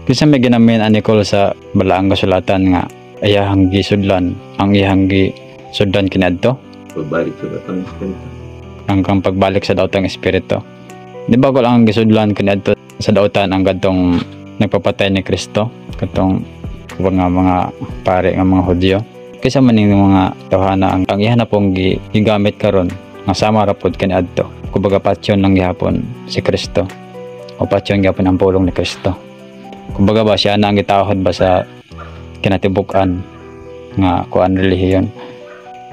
Kasi may ginamin ani Nicole sa balaang kasulatan nga ayahang gisudlan ang iyahang gisudlan kiniadto Pagbalik sa datang espiritu. hanggang pagbalik sa daotang espiritu. Di ba ko lang ang gisudlan kaniadto sa daotan ang gadtong nagpapatay ni Kristo katong mga pare nga mga Hudyo. Kaysa maning mga tawhana ang iyan na pong gigamit karon nga sama ra pod kaniadto. Kumbaga patyon lang gihapon si Kristo o patyon gihapon ang pulong ni Kristo. Kumbaga ba siya na ang gitawhad ba sa kinatibuk-an nga kuan relihiyon.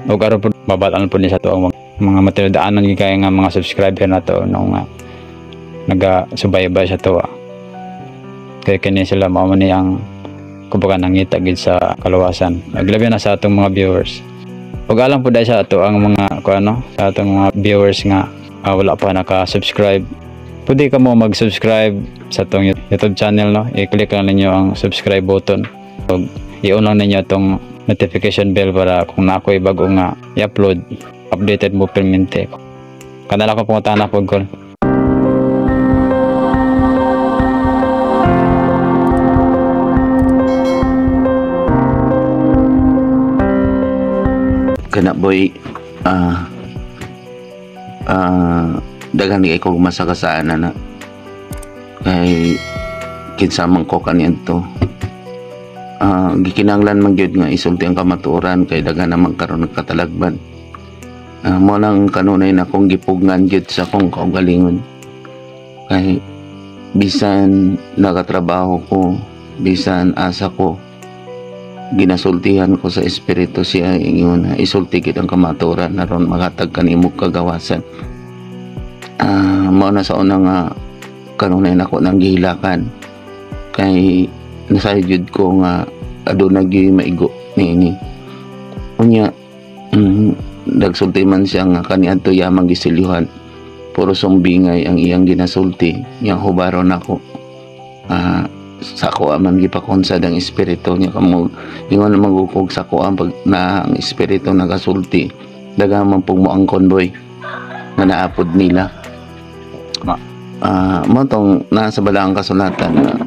O karon po babatan po ni sa to ang mga matinudaanan gikay nga mga subscriber na to nung naga-subaybay sa to. Kaya kini sila mao man ni ang kumbaga nangita gid sa kaluwasan. Naglabi na sa atong mga viewers. Ug alam po dahil sa ato ang mga kuano sa atong mga viewers nga wala pa naka-subscribe. Pwede ka mo mag-subscribe sa atong YouTube channel, no? I-click lang ninyo ang subscribe button. Ug i-on lang ninyo itong notification bell para kung na ako'y bago nga i-upload, updated mo permente. Kanala ko pungutan na po, Col. Kana boy, daghang di ko masakasaan na kay kinsa man ko kaniadto. Gikinanglan man gyud nga isulti ang kamatuoran kay daghan naman karon nagkatalagban. Mo nang kanunay na kong gipugnan gyud sa akong kaugalingon. Kay bisan nagatrabaho ko, bisan asa ko, ginasultihan ko sa espiritu siya ingon isulti gid ang kamatuoran naron magatag kanimo kagawasan. Mao na sa una nga kanunay nako nang gihilakan kay nasayod ko nga aduna gyud maigo niini unya. Nagsulti man siya nga kaniadto yamang gisilyuhan puro sumbingay ang iyang ginasulti yang hubaron ako. Sa ko man gipakonsad ang espiritu niya kamo ingon magukog sa ko pag na ang espiritu nagasulti daghan man pug mo ang convoy nga naapod nila. Mo tong nasa balaang kasulatan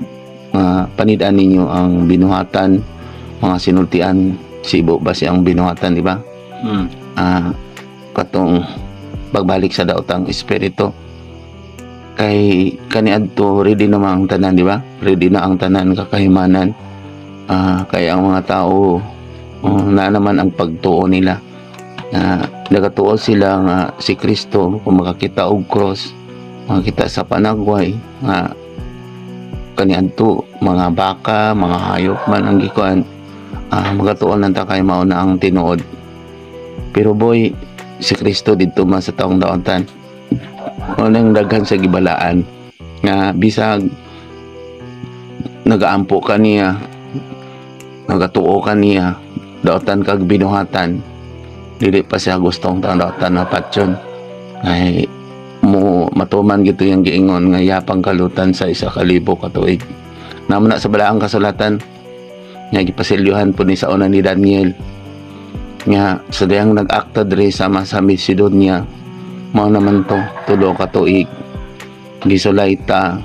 panidaan ninyo ang binuhatan mga sinultian sibo ba siyang binuhatan, di ba? Katong pagbalik sa daotang espiritu kay kaniadto ready naman ang tanan, di ba? Ready na ang tanan kakahimanan. Kaya ang mga tao na naman ang pagtuo nila. Nagatuo sila nga si Kristo kung makakita og cross, makakita sa panagway nga kaniadto mga baka, mga hayop man ang gikuan. Magatuon lang ta kay mao na ang tinuod. Pero boy, si Kristo didto man sa taong daotan. Unang daghan sa gibalaan nga bisag nagaampo ka niya, nagatuo ka niya, daotan kag binuhatan, dili pa siya gustong taong daotan na patyon. Ay mo matuman gito yung giingon nga yapang kalutan sa 1,000 ka tuig. Naman na sa balaang kasulatan nga gipasilyuhan po ni sa una ni Daniel nga sa dayang nag-akta diri sama sa Macedonia. Mao naman to tulo ka tuig gisulay ta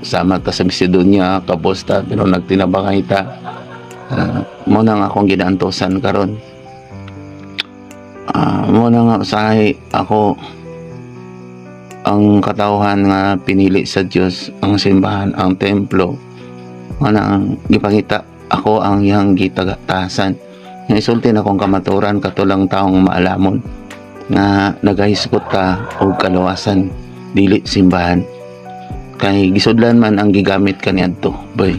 sama ta sa Macedonia kaposta pero nagtinabangay ta. Mo na nga akong ginaantosan karon. Mo na nga usahay ako ang katawhan nga pinili sa Dios, ang simbahan, ang templo. Mo na ang gipangita ako ang iyang gitagatasan. Nga isulti na kong kamaturan katulang taong maalamon nga nagahisgot ka og kaluwasan dili simbahan kay gisudlan man ang gigamit kaniadto boy.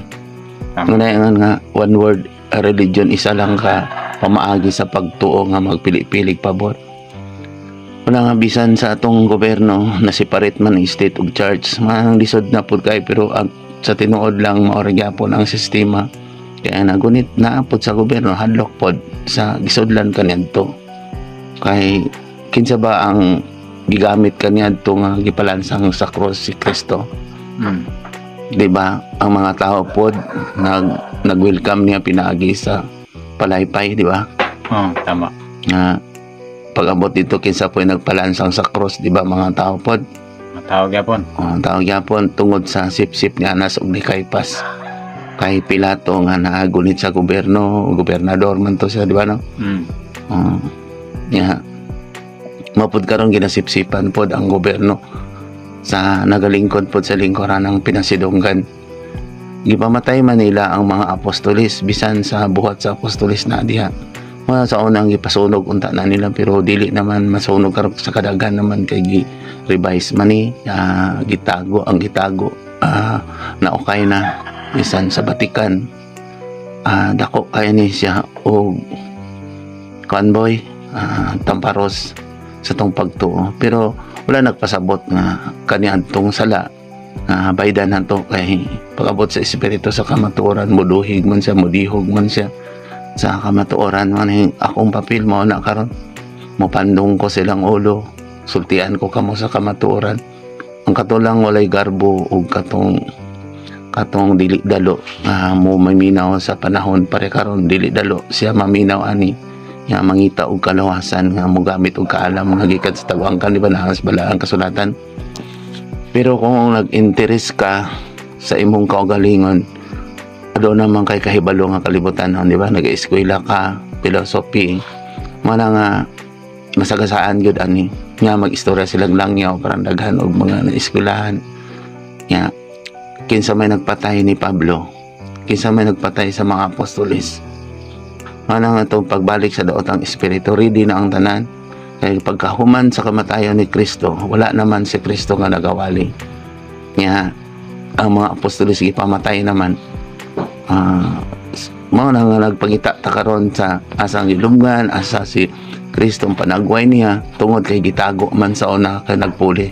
Ngunay nga one word religion, isa lang ka pamaagi sa pagtuo nga magpili-pilig pabor. Wala nga bisan sa atong gobyerno na separate man state ug church man lisod na pud kay pero sa tinuod lang maori gyapon ang sistema. Kaya nagunit naapod sa gobyerno hadlok pod sa gisudlan kaniadto kay kinsa ba ang gigamit kaniadto nga gipalansang sa cross si Kristo. Di ba ang mga tao pod nag-welcome niya pinaagi sa palaypay, di ba? Tama. Pag-abot dito kinsa po nagpalansang sa cross, di ba mga tao pod? Tawag yapon. Tawag yapon tungod sa sip-sip ni Anas ug ni Kaypas. kay Pilato nga naagunit sa gobyerno, gobernador man to siya, di ba no? Yeah. Mapud karon ginasipsipan pod ang gobyerno sa nagalingkod pod sa lingkuran ng pinasidunggan. Gipamatay man nila ang mga apostolis bisan sa buhat sa apostolis na diha. Wala sa unang gipasunog unta na nila, pero dili naman masunog karon sa kadagan naman kay gi-revise man ni gitago na okay na bisan sa Batikan. Dako kay ni siya og convoy tamparos sa tong pagtuo, pero wala nagpasabot nga kaniadtong sala baydan nato kay pag-abot sa espiritu sa kamatuoran, muduhig man siya, mudihog man siya sa kamatuoran man. Akong papel mo na karon, mopandong ko silang ulo, sultian ko kamo sa kamatuoran. Ang katulang walay garbo ug katong dili dalo mo maminaw sa panahon pare karon, dili dalo siya maminaw ani nga mangita og kalawasan nga mogamit og kaalam nga gikan sa tawangkan, di ba, na sa balaan kasulatan. Pero kung nag-interest ka sa imong kaugalingon, ado naman kay kahibalo nga kalibutan, di ba, nag-eskwela ka philosophy, mana nga masagasaan gyud ani nga mag-istorya silang langyaw parang daghan og mga naeskwelahan. Nga kinsa may nagpatay ni Pablo, kinsa may nagpatay sa mga apostoles, mana nga itong pagbalik sa daotang espiritu, ready na ang tanan. Kaya pagkahuman sa kamatayon ni Kristo, wala naman si Kristo nga nagawali. Nga ang mga apostoles gipamatay naman. Mao na nga nagpangita ta karon sa asang gilumgan, asa si Kristo panagway niya tungod kay gitago man sa una kay nagpuli,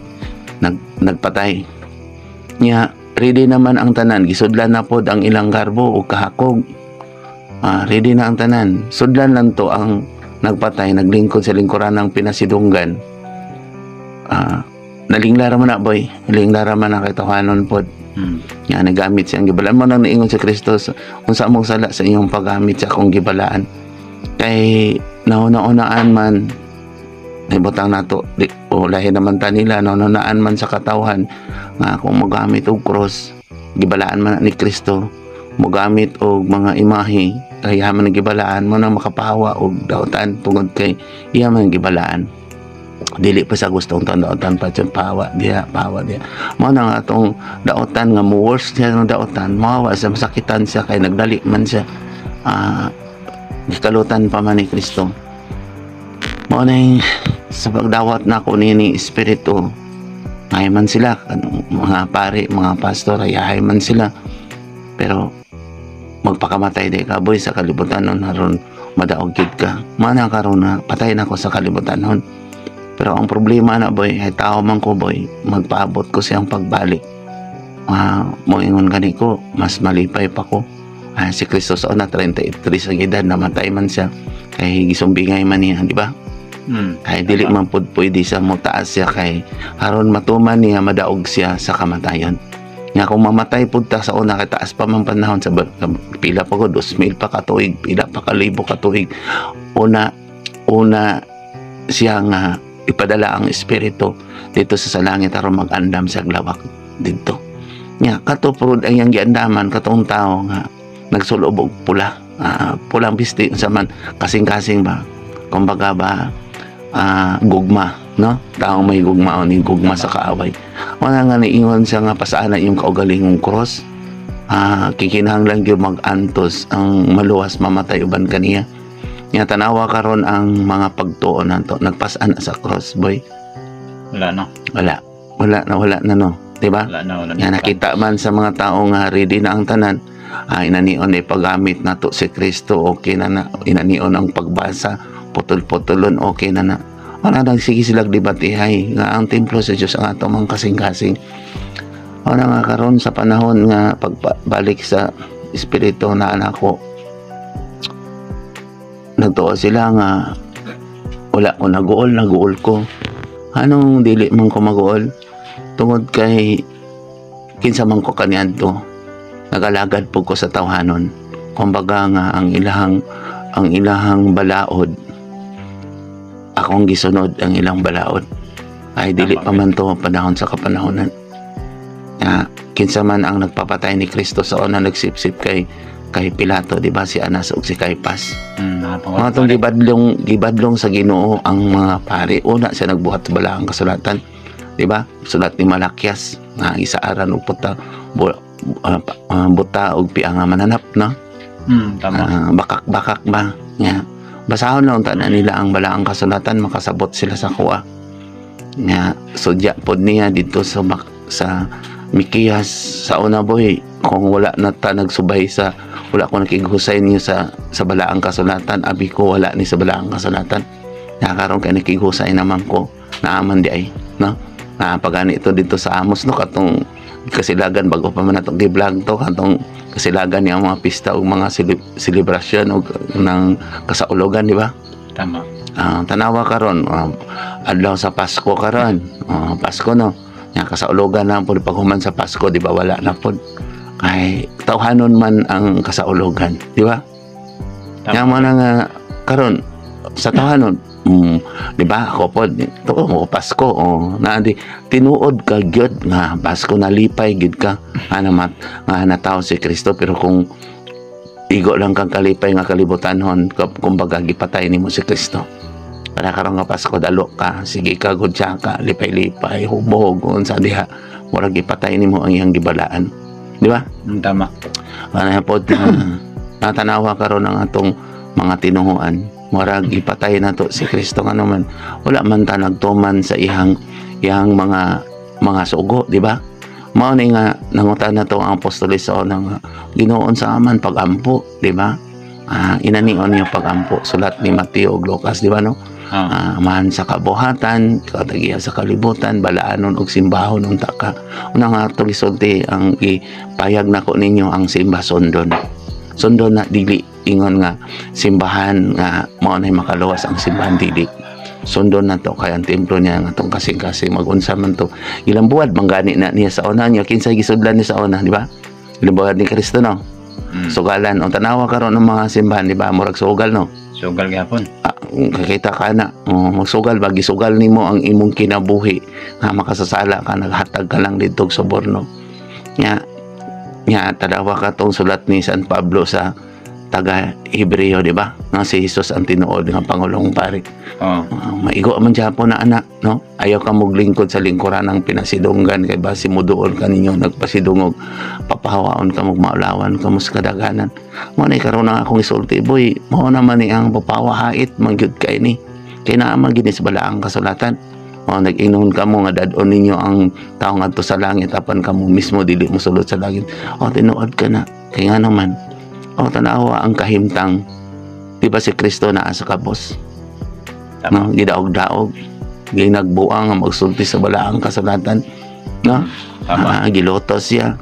nagpatay. Nya ready naman ang tanan, gisudlan na pod ang ilang garbo o kahakog. Ready na ang tanan, sudlan lang to ang nagpatay, naglingkod sa lingkuran ng pinasidunggan. Nalinglara man na boy, nalinglara man na kay tawanon pod. Nga nagamit siyang gibalaan mo nang naingon sa Kristo kung sa mong sala sa inyong paggamit sa akong gibalaan. Kay nauna-unaan man ibutang nato o lahi naman ta nila, nauna-unaan man sa katawhan nga kung mogamit og cross, gibalaan man ni Kristo, mogamit og mga imahe, kaya man gibalaan mo nang makapahawa og daotan tungod kay iya man gibalaan. Dili pa sa gustong daotan pa siyang pahawa diha. Mo na nga atong daotan nga mo worse siya ng daotan, mahawa sa masakitan siya kay nagdali man siya. Gikalutan pa man ni Kristo. Mo na sa pagdawat na ko ni espiritu, ay man sila mga pare, mga pastor, ay man sila, pero magpakamatay di ka boy sa kalibutan nun, haron madaog gid ka, mana karon na patay na ko sa kalibutan nun. Pero ang problema na boy, ay tao man ko boy, magpaabot ko siyang pagbalik. Moingon gani ko, mas malipay pa ko. Si Kristo sa una 33 sa edad, namatay man siya kay gisumbingay man niya, di ba? Kay dili man pud pwede sa mutaas siya kay haron matuman niya madaog siya sa kamatayon. Nga kung mamatay pud ta sa una kay taas pa man panahon sa pila pa ko 2,000 pa ka tuig, pila pa ka libo ka tuig. Una siya nga ipadala ang espiritu dito sa langit aron mag-andam sa glawak dito. Nya katupod ang yang giandaman katong tao nga nagsulob og pula, pulang bisti sa man kasing-kasing ba. Kumbaga ba gugma, no? Taong may gugma o ni gugma sa kaaway. Wala nga niingon siya nga pasana yung kaugalingong cross. Kikinahanglan gyud mag-antos ang maluwas mamatay uban kaniya. Nya tanawa karon ang mga pagtuon nato nagpasana sa cross boy. Wala na no, di ba? Nya nakita man sa mga tao nga ready na ang tanan. Inanion ay paggamit nato si Kristo, okay na inanion ang pagbasa, putol-putulon, okay na. Wala nagsige silang debatihay nga ang templo sa Diyos ang ato mga kasing-kasing. Wala nga karon sa panahon nga pagbalik sa espiritu na anak ko, nagtuo sila nga wala ko naguol ko. Anong dili man ko maguol? Tungod kay kinsa man ko kaniadto, nagalagad po ko sa tawhanon. Kumbaga nga ang ilahang balaod, akong gisunod ang ilang balaod. Ay dili pa man to panahon sa kapanahonan. kinsa man ang nagpapatay ni Kristo sa una nagsipsip kay Pilato, di ba, si Anas ug si Caiphas. Mga itong gibadlong sa Ginoo ang mga pari. Una siya nagbuhat sa balaang kasulatan, di ba? Sulat ni Malakias nga isaaran og buta og piang nga mananap, no? Tama. Bakak ba? Nga. Basahon lang tanan nila ang balaang kasulatan, makasabot sila sa kuha. Nga sudya pod niya dito sa Mikiyas sa una, boy, kung wala na ta nagsubay wala ko nakiguhusay niyo sa balaang kasulatan, abi ko wala ni sa balaang kasulatan. Nakaroon kay nakiguhusay naman ko naaman di ay, no? Pagani ito dito sa Amos, no, katong kasilagan bago pa man natong gi-vlog to, katong kasilagan niya mga pista o mga selebrasyon o ng kasaulogan, di ba? Tama. Tanawa karon, adlaw sa Pasko karon, Pasko, no? Nga kasaulogan na po paghuman sa Pasko, di ba, wala na po. Kay tawhanon man ang kasaulogan, di ba? Nga mo na nga karon sa tawhanon, di ba, ako po Pasko, na di tinuod ka gyud nga Pasko, nalipay gid ka nga natawo si Kristo. Pero kung igo lang kang kalipay nga kalibutanhon, kumbaga gipatay nimo si Kristo. Para karon nga Pasko, dalo ka, sige ka, gudya ka, lipay-lipay, hubog, unsa diha, murag ipatay nimo ang iyang gibalaan, di ba? Tama. Ano po, natanawa karon ang atong mga tinuhuan, murag ipatay na to si Kristo nga naman, wala man ta nagtuman sa iyang mga sugo, di ba? Mao ni nga nangutan na to ang apostoles sa unang Ginoon sa aman pagampo, di ba? Inanion niyo pagampo, sulat ni Mateo ug Lucas, di ba, no? Man sa kabuhatan, katagiya sa kalibutan, balaanon og simbahon unta ka. Una nga tulisulti ang ipayag nako ninyo ang simba sundon na dili ingon nga simbahan nga mao nay makaluwas ang simbahan, dili sundon na to kay ang templo niya nga tong kasing-kasing magunsa man to ilang buwad manggani na niya sa una niya, kinsay gisudlan niya sa una, di ba? Ilang buwad ni Kristo, no? Sugalan o tanawa karon ng mga simbahan, di ba, murag sugal, no? Sugal gyapon. Kakita ka na, magsugal ba, gisugal nimo ang imong kinabuhi nga makasasala ka, naghatag ka lang dito sa Borno. Nya tadawa ka tong sulat ni San Pablo sa taga Hebreo, di ba? Nga si Jesus ang tinuod nga Pangulong Pari. Maigo man Japon na anak, no? Ayaw ka moglingkod sa lingkuran ng pinasidunggan, kay basi mo doon ka ninyo nagpasidungog, papahawaon ka, maulawan ka, muskadaganan. Mo na karon na akong isulti, boy, mo naman ni ang papawahait mangyud kay ni. Kay naaman gini sa balaang kasulatan. Nag-inon ka mo nga dadon ninyo ang taong adto sa langit, apan ka mo mismo dili mo sulod sa langit. Tinuod ka na. Kay nga naman, tanawa ang kahimtang, di ba si Kristo naa sa kabos? No? Gidaog-daog, ginagbuang ang magsulti sa balaang kasulatan, no? Gilotos siya.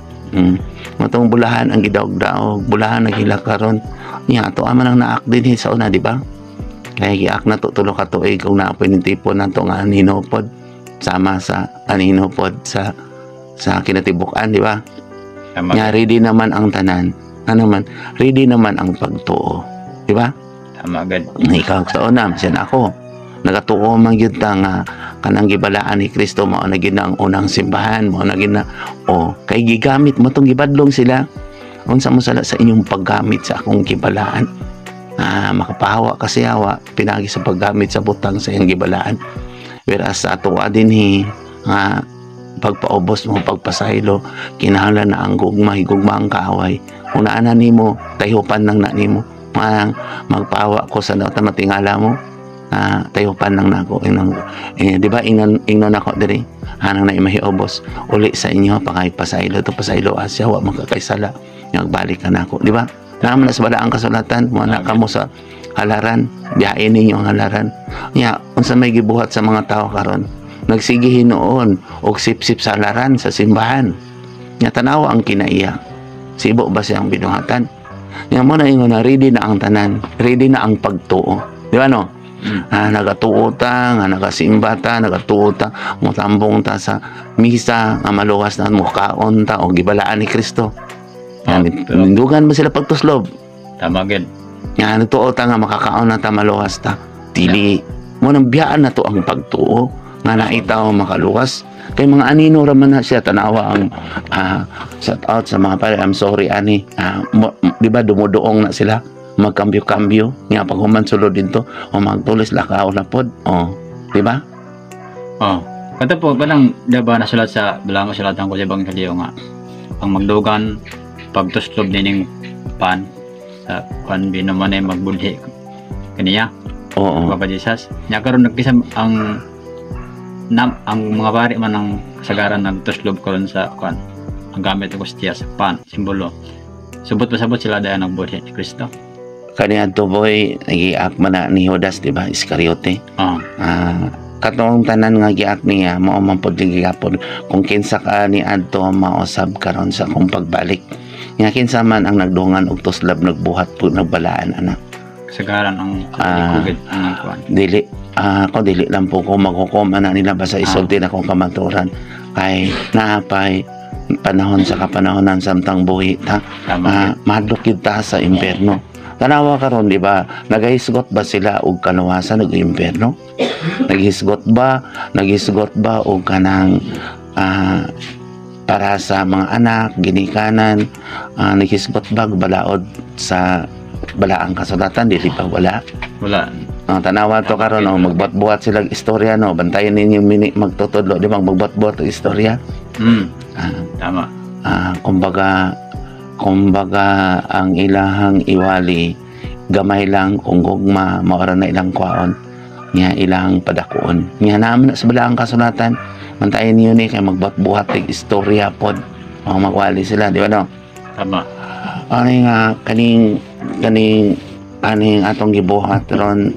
Matong bulahan ang gidaog-daog, bulahan ang hilakaron niya, ato aman ang naak din sa una, di ba? Kaya giak na tulo ka tuig kung naapoy ng tipo na ito nga aninopod, sama sa aninopod sa kinatibukan, di ba? Nga ready naman ang tanan, ready naman ang pagtuo, di ba? Tama agad. Ikaw sa una, siya na ako, nagatuo man yun nga kanang gibalaan ni Kristo, mao na gina ang unang simbahan, mao na gina, kay gigamit mo itong gibadlong sila, unsa mo sala sa inyong paggamit sa akong gibalaan. Makapahawa kasi hawa pinagi sa paggamit sa butang sa iyang gibalaan. Whereas sa ato din nga pagpaubos mo, pagpasaylo, kinahanglan na ang higugma ang kaaway. Kung naanan nimo, tayupan lang na nimo. Magpahawa ko sa matingala mo, tayupan lang na ako. Di ba, ingnon ako diri, hanang na imahiubos. Uli sa inyo, pasaylo to pasaylo asya, wa magkakaisala. Nagbalik ka na ako, di ba? Naman na sa balaang kasulatan, muna ka mo sa halaran, biyain ninyo ang halaran. Unsa may gibuhat sa mga tao karon, nagsigihin noon og sip-sip sa halaran sa simbahan. Tanawa ang kinaiya, sibo ba siyang binuhatan? Mo na ingon na ready na ang tanan, ready na ang pagtuo, di ba, no? Nagatuo ta, nga nagasimba ta, nagatuo ta, mutambong ta sa misa, nga maluwas na mukaon ta o gibalaan ni Kristo. Nindugan mo sila pagtuslob. Tama agad. Nagtuo ta nga makakaon na ta, maluwas ta. Dili mo nang biyaan na to ang pagtuo. nga naitaw makaluwas. Kay mga anino raman na siya tanawa ang shout out sa mga pare. I'm sorry ani. Di ba dumuduong na sila magkambyo-kambyo nga pag human sulod dito o magtulis lakaw na pod. Di ba? Kato po parang diba nasulat sa bilang sulat ang kulibang kaliyo nga ang magdugan pagtuslob nining pan sa pan binaman ay magbulhi kaniya. Oo. Papa Jesus. Nya karon nagkisa ang mga pari man ang kasagaran nagtuslob karon sa kwan. Ang gamit ng kustiya sa pan, simbolo. Subot pasabot sila dahil nagbulhi ni Kristo. Kaniya to boy nagiak man na ni Judas di ba Iscariote. Katong tanan nga giak niya mao man pod gigapon kung kinsa ka ni adto mausab karon sa akong pagbalik. Nga kinsa man ang nagdungan og tuslab nagbuhat po nagbalaan ana. Kasagaran ang COVID ang kwan. Dili ako dili lang po ko maghukom ana nila basta isulti na kong kamaturan kay naapay panahon sa kapanahonan samtang buhi ta madlok kita sa impierno. Tanawa karon di ba nagahisgot ba sila og kaluwasan ug impierno? Naghisgot ba og kanang para sa mga anak ginikanan, naghisgot ba balaod sa balaang kasulatan dili pa wala. Tanawa to karon magbuhat-buhat sila istorya no bantayan ninyo mini magtutudlo di ba magbuhat-buhat og istorya. Tama. Kumbaga ang ilahang iwali gamay lang kung gugma maora na ilang kwaon nga ilang padakuon nga naman na sa balaang kasulatan mantayin niyo ni kay magbuhat-buhat og istorya pod magwali sila di ba no? Tama. Ani nga kaning atong gibuhat ron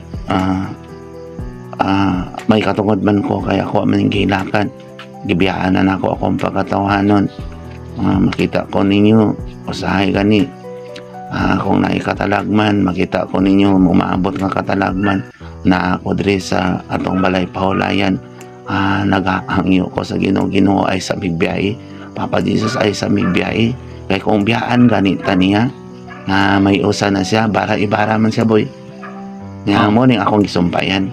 may katungod man ko kaya ako man gilakan gibiyaan na nako akong pagkatawanon. Makita ko ninyo usahay gani kung naikatalagman makita ko ninyo umaabot nga katalagman na ako diri sa atong balay pahulayan. Nagahangyo ko sa Ginoo ay sa migbiyahe, Papa Jesus ay sa migbiyahe kay kung biyaan ganita niya may usa na siya ibara man siya boy nga mo ning akong gisumpayan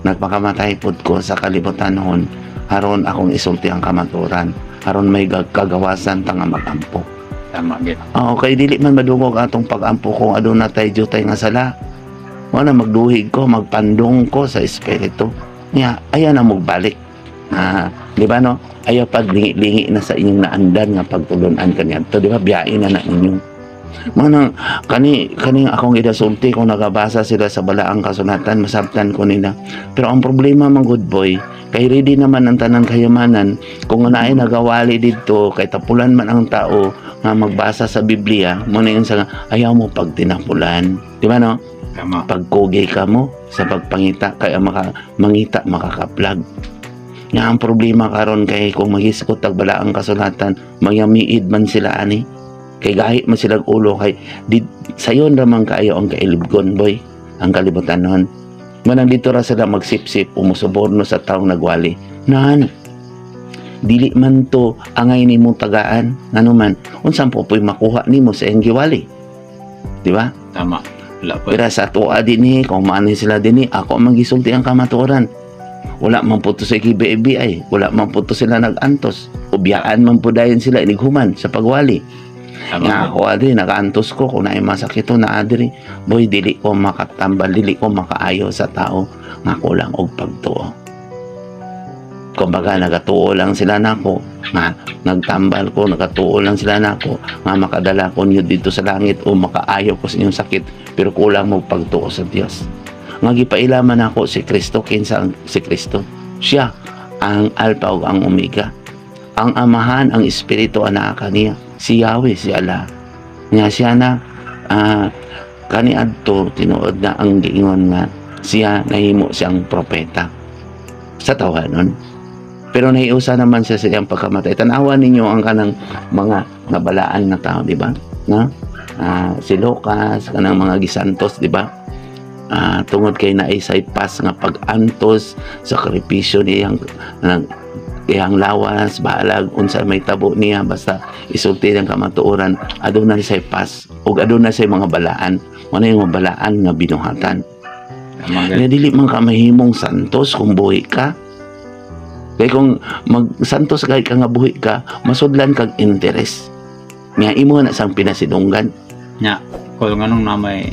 nagpakamatay pud ko sa kalibutan noon aron akong isulti ang kamaturan aron may kagawasan tanga magampo. Tama gid. Okay dili man madungog atong pagampo kung aduna tay jutay nga sala. Wala magduhig ko, magpandong ko sa espiritu. Nya aya na magbalik. Di ba no? Ayaw paglingi-lingi na sa inyong naandan nga pagtulunan kaniadto, di ba? Biyain na ninyo. Manang kani akong idasulti kung nagabasa sila sa balaang kasulatan masabtan ko nila. Pero ang problema mang good boy kay ready naman ang tanan kayamanan kung naay nagawali didto kay tapulan man ang tao nga magbasa sa Biblia mo na yun sa ayaw mo pag tinapulan di ba no? Tama. Pagkugay ka mo sa pagpangita kaya mangita makakaplag nga ang problema karon kay kung maghiskot tag balaang kasulatan mayamiid man sila ani kay gahi man sila ulo kay sayon ramang kaayo ang kailibgon boy ang kalibutan noon manang dito ra sila magsipsip umusuborno sa taong nagwali nan dili man to angay nimo tagaan ngano man unsan po puy makuha nimo sa iyang giwali di ba? Tama. Wala po. Pero sa tuwa dinhi kung maano sila dinhi ako magisulti ang kamatuoran wala man po to sa kibi-bi wala man po to sila nagantos ubiyaan man po dayon sila inighuman sa pagwali. Nga ako adri nakaantos ko kung naay masakito na adri boy dili ko makatambal dili ko makaayo sa tao nga kulang og pagtuo kumbaga nagatuo lang sila nako nga nagtambal ko nagatuo lang sila nako nga makadala ko niyo dito sa langit o makaayo ko sa inyong sakit pero kulang mo pagtuo sa Dios nga gipailaman ako si Kristo kinsa ang si Kristo siya ang Alpha ug ang Omega ang Amahan ang Espiritu anak kaniya si Yahweh si Allah nga siya na kaniadto tinuod na ang giingon nga siya nahimo siyang propeta sa tawanon pero nahiusa naman siya sa iyang pagkamatay tanawa ninyo ang kanang mga nabalaan na tao di ba na si Lucas kanang mga gisantos di ba tungod kay naisay pas nga pag-antos sa sakripisyo niyang lawas bahalag unsa may tabo niya basta isulti ang kamatuoran aduna say pas ug aduna say mga balaan wala yung mga balaan nga binuhatan nga dili man ka mahimong santos kung buhi ka Kaya kung magsantos kay ka nga buhi ka, masudlan kag interest. Nga imo na sang pinasidunggan. Nya, kung anong namay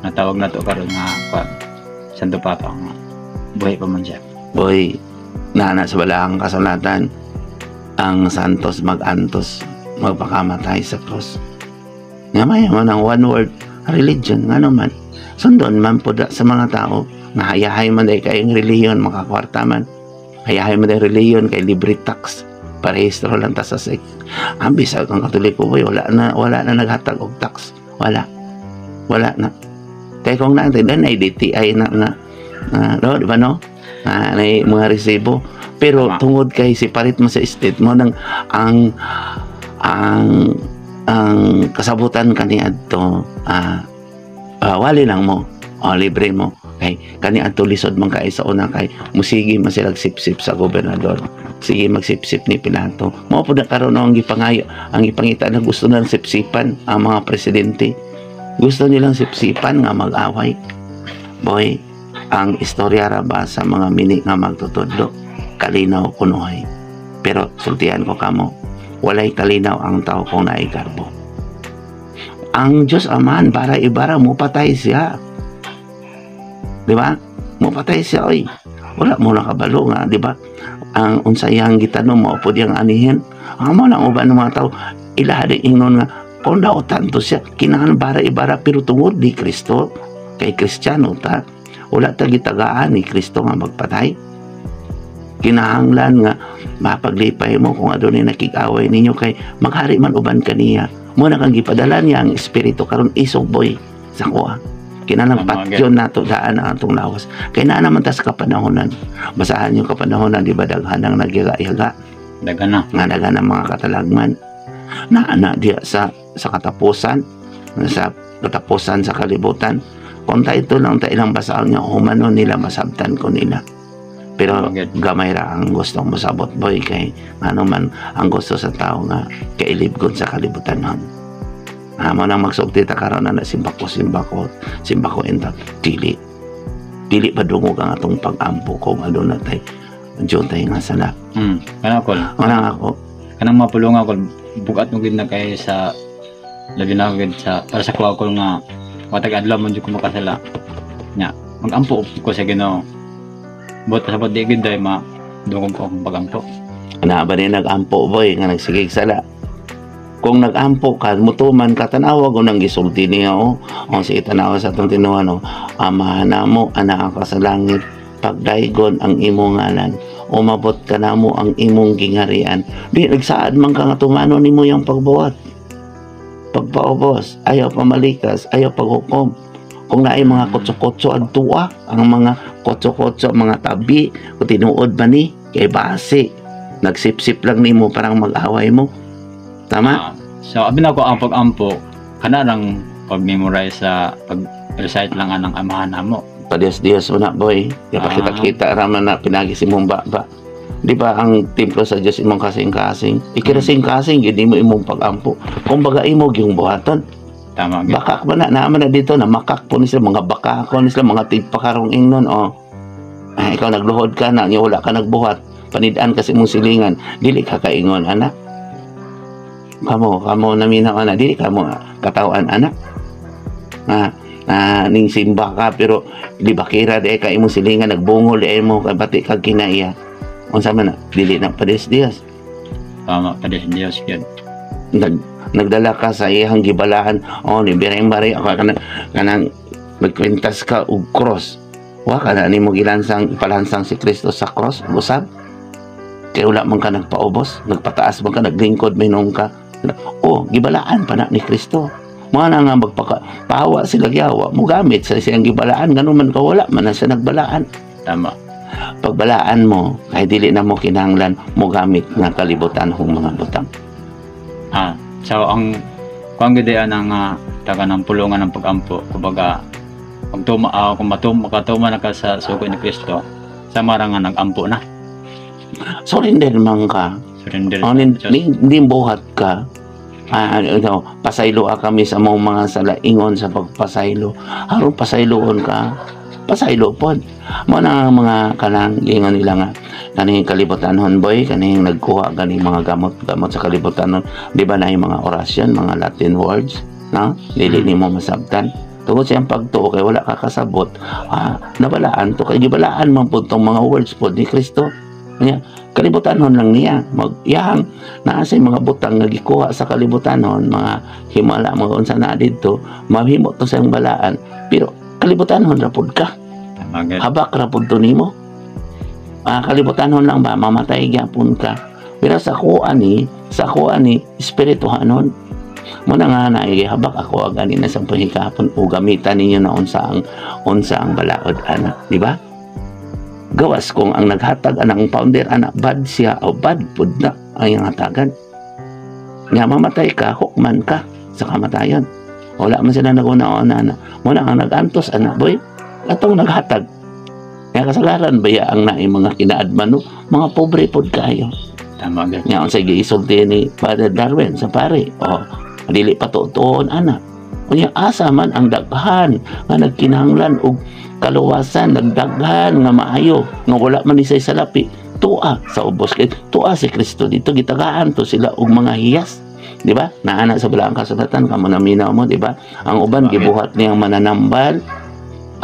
natawag na to karon nga Santo Papa nga buhay pa man siya. Boy, nana sa balahang kasulatan, ang santos mag-antos, magpakamatay sa cross. Nga may mo ng one word religion, nga naman. Sundon man po sa mga tao, nga hayahay man day kayong reliyon, makakwarta man. Hayahay man day reliyon kay libre tax, parehistro lang ta sa sek. Ang bisag ang Katoliko, boy, wala na naghatag og tax. Wala na. Kaya kung natin, na DTI na no, di ba no? Na mga resibo. Pero tungod kay siparit mo sa state mo nang ang kasabutan kaniadto wali lang mo libre mo kay kaniadto lisod man kay sa una kay musigi man sila sip-sip sa gobernador, sige magsip-sip ni Pilato mo pud karon ang gipangayo ang ipangita na gusto nang sipsipan ang mga presidente, gusto nilang sipsipan nga mag-away. Boy, ang istorya ra ba sa mga mini nga magtutudlo kalinaw kunohay, pero sultihan ko kamo, walay kalinaw ang tao kung naikarbo. Ang Diyos Amahan, bara ibara mo patay siya, di ba? Mo patay siya, oy, wala mo nakabalo nga, di ba? Ang unsayang gitano mo po diyang anihin, ang mo nang uban ng mga tao ilahadi ingnon nga kung daw tanto siya kinahanglan bara ibara, pero tungod di Kristo kay Kristiyano ta, wala ta gitagaan ni Kristo nga magpatay. Kinahanglan nga mapaglipay mo kung adunay nakig-away ninyo kay maghari man uban kaniya. Mo na kang gipadala niya ang espiritu karon isog boy sa kuha. Kinahanglan patyon nato daan ang atong lawas. Kay naa naman tas kapanahonan. Basahan yung kapanahonan, di ba, daghan ang nagyaga-yaga. Daghan na. Nga daghan ang mga katalagman. Naana diya sa katapusan, sa katapusan sa kalibutan. Kung ito lang tayo ilang basahan niya, humano nila, masabtan ko nila. Pero gamay ra ang gustong masabot boy kay ano man ang gusto sa tao nga kailibgon sa kalibutan man. Mo nang magsugti ta karon na simbako entak dili ba dungog ang atong pag-ampo kung aduna tay jontay nga sala. Kana kol. Ako kanang mapulong ako bugat mo gid na kay sa labi na gid sa para sa kuha ko nga matag adlaw man jud ko makasala. Nya mag-ampo ko sa Ginoo. Buat sa pati gid day ma dungog ko ang pagampo. Ana ba ni nag-ampo boy nga nagsigig sala. Kung nag-ampo ka, mutuman ka, tanawa ko nang gisulti niya o sige tanawa sa itong tinuan o amahan na mo, anak ka sa langit, pagdaigon ang imong ngalan, umabot ka na mo ang imong gingarian. Di nagsaad man ka nga tumano ni mo yung pagbuhat, pagpaubos, ayaw pamalikas, ayaw paghukom. Kung naay mga kotso-kotso at tuwa, ang mga kotso-kotso, mga tabi, kung tinuod ba ni, kay base, nagsip-sip lang ni mo, parang mag-away mo. Tama? So, abin ako ang pag-ampo, kana lang pag-memorize sa pag-recite lang ang amahan na mo. Padiyos-diyos mo na, boy. Kaya pakita-kita raman na pinagis imong baba. Di ba ang templo sa Diyos imong kasing-kasing? Ikirasing-kasing, hindi mo imong pag-ampo. Kung baga imong yung buhaton. Tama. Bakak ba na? Naman na dito na makak po ni sila, mga bakako ni sila, mga tigpakarong ingnon. Ikaw nagluhod ka na, wala ka nagbuhat. Panidaan kasi mong silingan. Dili ka kaingon, anak. Kamo naminaw, anak. Dili ka mo katawan, anak. Ning simba ka, pero di bakira, di ka imong silingan, nagbungol, di mo, kabati ka kinaiya. Kung sa man, dili na padis-diyos. Tama, padis-diyos yun. Nagdala ka sa iyang gibalahan, ni bireng-bari ako kanang magkwentas ka og cross, wa ka na nimo palansang si Kristo sa cross usab kay wala man ka nagpaubos, nagpataas man ka, naglingkod minong ka, gibalaan pa na ni Kristo. Mo na nga magpahawa sila gyawa mo gamit sa siyang gibalaan, ganun man ka wala man na siya nagbalaan. Tama. Pagbalaan mo kay dili na mo kinahanglan mo gamit nga kalibutan hong mga butang. So ang kung gidean ang taga ng pulungan ng pag-ampo, kumbaga kung makatuma na ka sa sugo ni Kristo, sa marangan nag-ampo na. Surrender man ka. Surrender. Hindi buhat ka. Pasaylo kami sa mga salaingon sa pagpasaylo. Harong pasayloon ka. pasaylo pod. Mo na ang mga kanang ingon nila nga kaning kalibutanon boy, kaning nagkuha ganing mga gamot sa kalibutanon, di ba na yung mga orasyon, mga Latin words, no? Dili nimo masabtan. Tungod sa iyang pagtuo kay wala ka kasabot, nabalaan to kay gibalaan man pud tong mga words pod ni Kristo. Nya kalibutanon lang niya magyahang naa sa mga butang nga gikuha sa kalibutanon, mga himala mga unsa na didto, mahimo to sa iyang balaan, pero kalibutanon ra pud ka. Habak ra pud to nimo. Kalibutanon lang ba mamatay gyapon ka. Pero sa kuha ni espirituhanon mo na nga habak ako agani na sa pangikapon o gamitan ninyo na unsa ang balaod ana, di ba? Gawas kung ang naghatag anang founder anak bad siya o bad pud na ang hatagan. Nga mamatay ka, hukman ka sa kamatayon. Wala man sila naguna-una na. Mo na ang nagantos anak boy, atong naghatag. Kaya kasalaran ba ang naay mga kinaadman no? Mga pobre pod kayo. Tama gid. Nga unsay giisulti ni Father Darwin sa pare. Dili pa tuon anak. Kunya asa man ang daghan nga nagkinahanglan og kaluwasan, nagdaghan nga maayo, nga wala man isay salapi, tuwa sa ubos kay tuwa si Kristo dito gitagaan to sila og mga hiyas. Di ba? Naana sa balaang kasulatan kamo na minaw mo, di ba? Ang uban gibuhat niyang mananambal,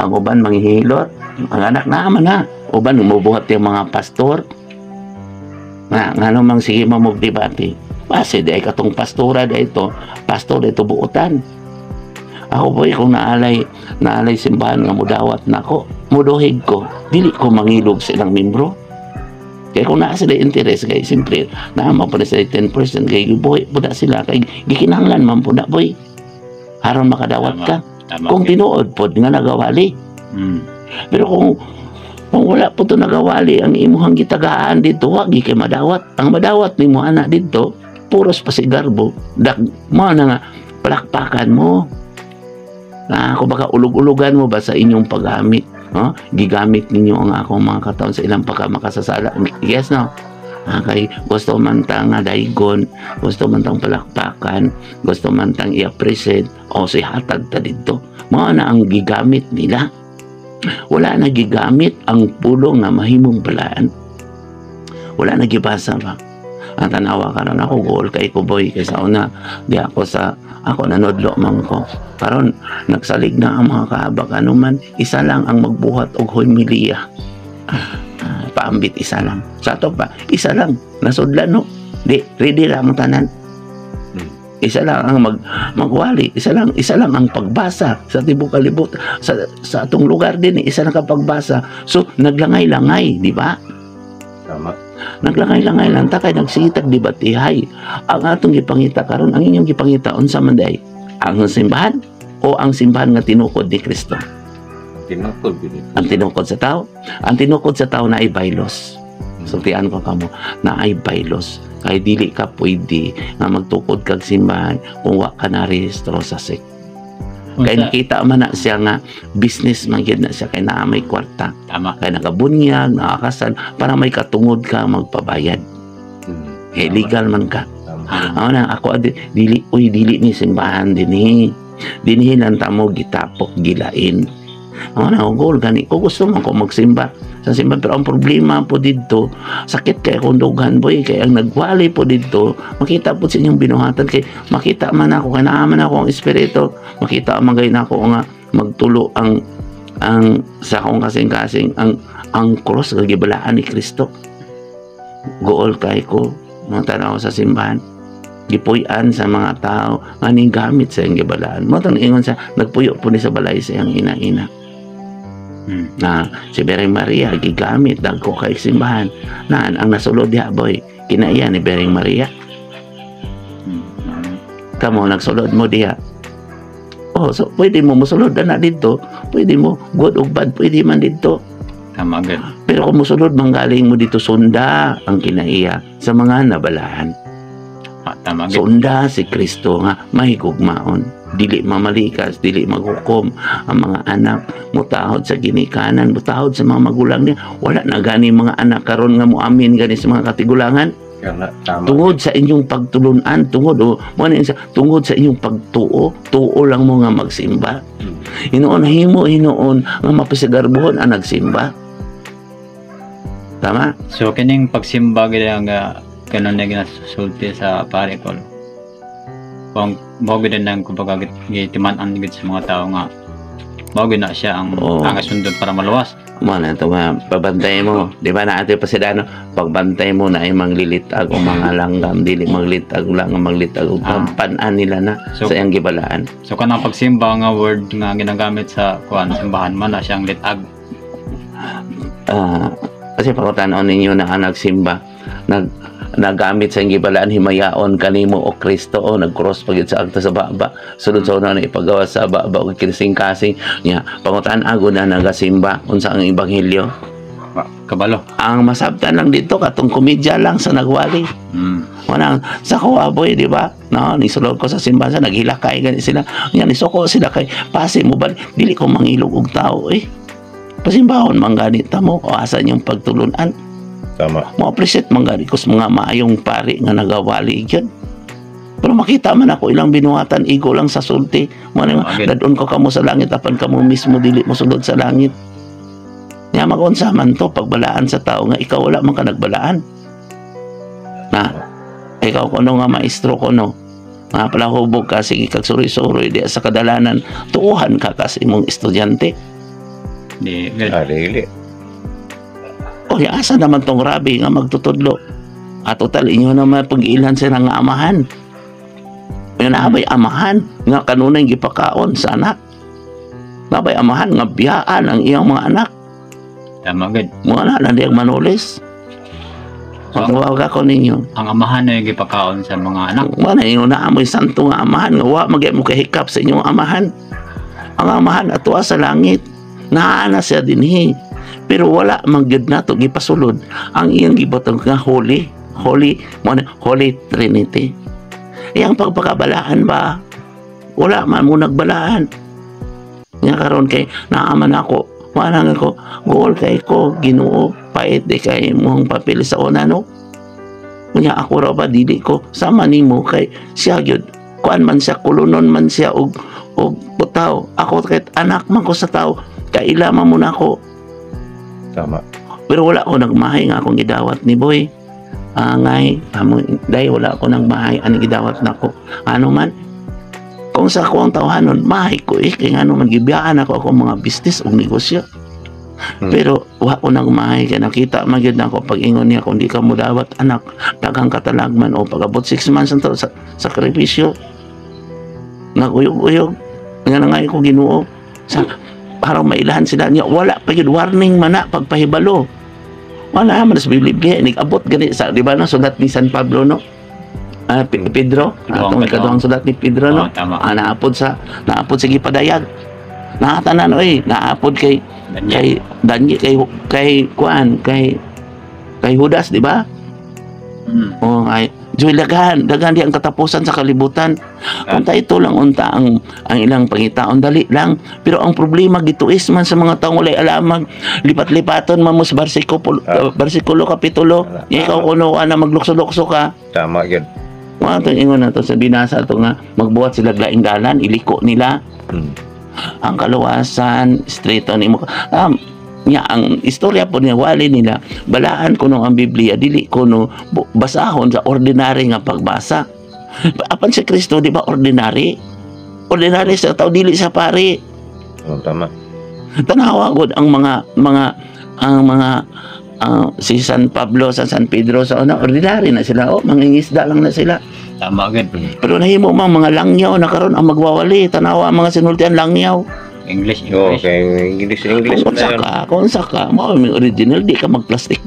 ang uban manghihilot, ang anak naman na. Uban mubuhat yung mga pastor. Nga mang sige mamog debate. Base di ay katong pastora dito, pastor dito buutan. Ako boy kung naalay simbahan nga mudawat nako, muduhig ko, dili ko mangilog sa ilang membro. Kaya kung naa sila interest kay simpre naama pa sila 10% kay boy buda sila kay gikinahanglan man pud boy. Aron makadawat ka. Tama, Kung tinuod pod nga nagawali. Pero kung wala po to nagawali ang imuhang gitagaan dito, wag kay madawat. Ang madawat nimo ana dito, puros pasigarbo. Mo na nga palakpakan mo. Kung baka ulog-ulogan mo ba sa inyong paggamit, gigamit ninyo ang akong mga kataon sa ilang pagkamakasasala. Yes, no? Kay gusto man tang daigon, gusto man tang palakpakan, gusto man tang i-appreciate, o si hatag ta dito. Mga na ang gigamit nila. Wala na gigamit ang pulong na mahimong balaan. Wala na gibasa ba? Ang tanawa karon ako goal kay Kuboy kaysa una di ako nanodlo man ko. Karon nagsalig na ang mga kahabak anuman, isa lang ang magbuhat og homilya. Paambit isa lang. Sa ato pa, isa lang nasudlan no. Di ready lang ang tanan. Isa lang ang magwali, isa lang ang pagbasa sa tibok kalibot sa atong lugar din, isa lang ka pagbasa. So naglangay-langay, di ba? Tama. Naglangay-langay lang ta kay nagsitag debatihay. Ang atong gipangita karon, ang inyong gipangita unsa man day? Ang simbahan o ang simbahan nga tinukod ni Kristo? Tinukod gid. Ang tinukod sa tao? Ang tinukod sa tao na ay baylos. Sultian ko kamo na ay baylos. Kay dili ka pwede nga magtukod kag simbahan kung wa ka na rehistro sa SEC. Kay nakita man na siya nga business man gyud na siya kay naa may kwarta. Tama. Kay nakabunyag, nakakasal para may katungod ka magpabayad. Legal man ka. Ako dili ni simbahan dinhi. Dinhi lang ta mo gitapok gilain. Goal gani ko gusto man ko magsimba sa simbahan, pero ang problema po dito sakit kay kung dughan boy kay ang nagwali po dito makita po sa inyong binuhatan kay makita man ako kay naaman ako ang espiritu, makita man gay nako nga magtulo ang sa akong kasing-kasing ang cross nga gibalaan ni Kristo. Goal kay ko tanaw sa simbahan gipuy-an sa mga tao nga ning gamit sa iyang gibalaan mo tang ingon sa nagpuyo po ni sa balay sa iyang ina-ina. Na si Bering Maria gigamit dagko kay simbahan na ang nasulod diha boy kinaiya ni Bering Maria. Kamo nagsulod mo diha. So pwede mo mosulod na dito, pwede mo good o bad, pwede man dito. Tama gid. Pero kung mosulod manggaling mo dito sunda ang kinaiya sa mga nabalaan. Tama gid. Sunda si Kristo nga mahigugmaon, dili mamalikas, dili maghukom ang mga anak, mutahod sa ginikanan, mutahod sa mga magulang niya. Wala na gani mga anak karon nga muamin gani sa mga katigulangan. Kana tama. Tungod sa inyong pagtulunan, tungod sa inyong pagtuo, tuo lang mo nga magsimba. Hmm. Hinoon nga mapisagarbuhon ang nagsimba. Tama? So kining pagsimba gid nga kanon na ginasulti sa pare ko. Kung bago din nang kumbaga gitiman-an gid sa mga tao nga bago na siya ang Oo. sundod para maluwas. Mana ito nga, pabantay mo. Di ba na ito pa sila, no? Pagbantay mo na ay manglilitag o mga langgam, dili maglitag lang, maglitag o panan nila na So- sa iyang gibalaan. So kanang pagsimba nga word nga ginagamit sa kuan simbahan man na siyang litag. Kasi pakutanon ninyo na ang nagsimba, nagamit sa iyang gibalaan, himayaon kanimo o Kristo o nag-cross pagit sa agta sa baba. Sunod sa una na ipagawa sa baba o kinising-kasing. Nya, pangutan ago na nagasimba unsa ang ebanghelyo. Kabalo. Ang masabtan lang dito katong komedya lang sa nagwali. Wanang sa kawaboy, di ba? No, nisulod ko sa simbahan, naghilakay gani sila. Yan isuko sila kay pasi mo ba dili ko mangilog og tao Pasimbahon man ganita mo o asan yung pagtulunan. Tama. Mo appreciate man gani ko sa mga maayong pari nga nagawali gyud. Pero makita man ako ilang binuhatan igo lang sa sulti. Mo dadon ko kamo sa langit apan kamo mismo dili mo sulod sa langit. Nya magunsa man to pagbalaan sa tao nga ikaw wala man ka nagbalaan. Na ikaw kuno nga maestro kuno. Nga pala hubog ka sige kag suroy-suroy di sa kadalanan tuuhan ka kasi imong estudyante. Di Dili. O asa naman tong rabi nga magtutudlo. At total inyo naman pag-ilan sila nga amahan. Yun na abay amahan nga kanunay gipakaon sa anak. Nabay amahan nga biyaan ang iyang mga anak. tama gid. Mga anak na diyang manulis. Matawag ako ninyo. Ang amahan na yung gipakaon sa mga anak. Wala yung naamoy santo nga amahan nga wa magay mo kahikap sa inyong amahan. Ang amahan atwa sa langit. Naana siya dinhi. Pero wala magyud nato gipasulod ang iyang gibatong nga holy Trinity. Iyang pagpakabalaan ba? Wala man mo nagbalaan. Nga karon kay naaman ako, wala nga ko, goal kay ko, Ginoo, pait di kay mong papel sa una no. Kunya ako ra ba dili ko sama nimo kay siya gyud. Kuan man siya kulunon man siya og butaw. Ako kahit anak man ko sa tao, kailaman mo na ako. Tama. Pero wala ko nagmahay nga akong gidawat ni Boy. Ngay, dahil wala ko nagmahay ani gidawat nako. Ano man, kung sa akong tawhanon, mahay ko kaya ano man gibiyaan ako akong mga business o negosyo. Pero wala ko nagmahay kaya nakita magyud nako pag ingon niya kung di ka mo dawat anak, daghang katalagman o pag-abot 6 months ang sa sakripisyo. Naguyog-uyog. Nga na nga ko Ginoo. Parang mailahan sila niya wala pa yun warning man na pagpahibalo wala man sa Biblia nag-abot gani sa di ba no sulat ni San Pablo no Pedro atong ikaduhang sulat ni Pedro no naapod sa gipadayag nakatanan naapod kay Daniel kay Judas di ba ay daghan di ang katapusan sa kalibutan. Kung ito lang unta ang ilang pangitaon dali lang. Pero ang problema gituis man sa mga taong walay alamag, lipat-lipaton man mo sa bersikulo kapitulo. Ikaw kuno na maglukso-lukso ka. Tama gyud. Wa to ingon na to sa binasa to nga magbuhat sila laing dalan, iliko nila. Ang kaluwasan, straighto nimo. Ang istorya po niya wali nila balaan ko ang Biblia dili ko basahon sa ordinary nga pagbasa. Apan si Kristo di ba ordinary sa tao dili sa pari. Tama. Tanawa gud ang mga si San Pablo sa San Pedro sa una ordinary na sila mangingisda lang na sila. Tama gid. Pero nahimo mga langyaw na karon ang magwawali tanawa ang mga sinultian langyaw. English. Okay, English na yun. Kung saka, mo may original, di ka mag-plastic.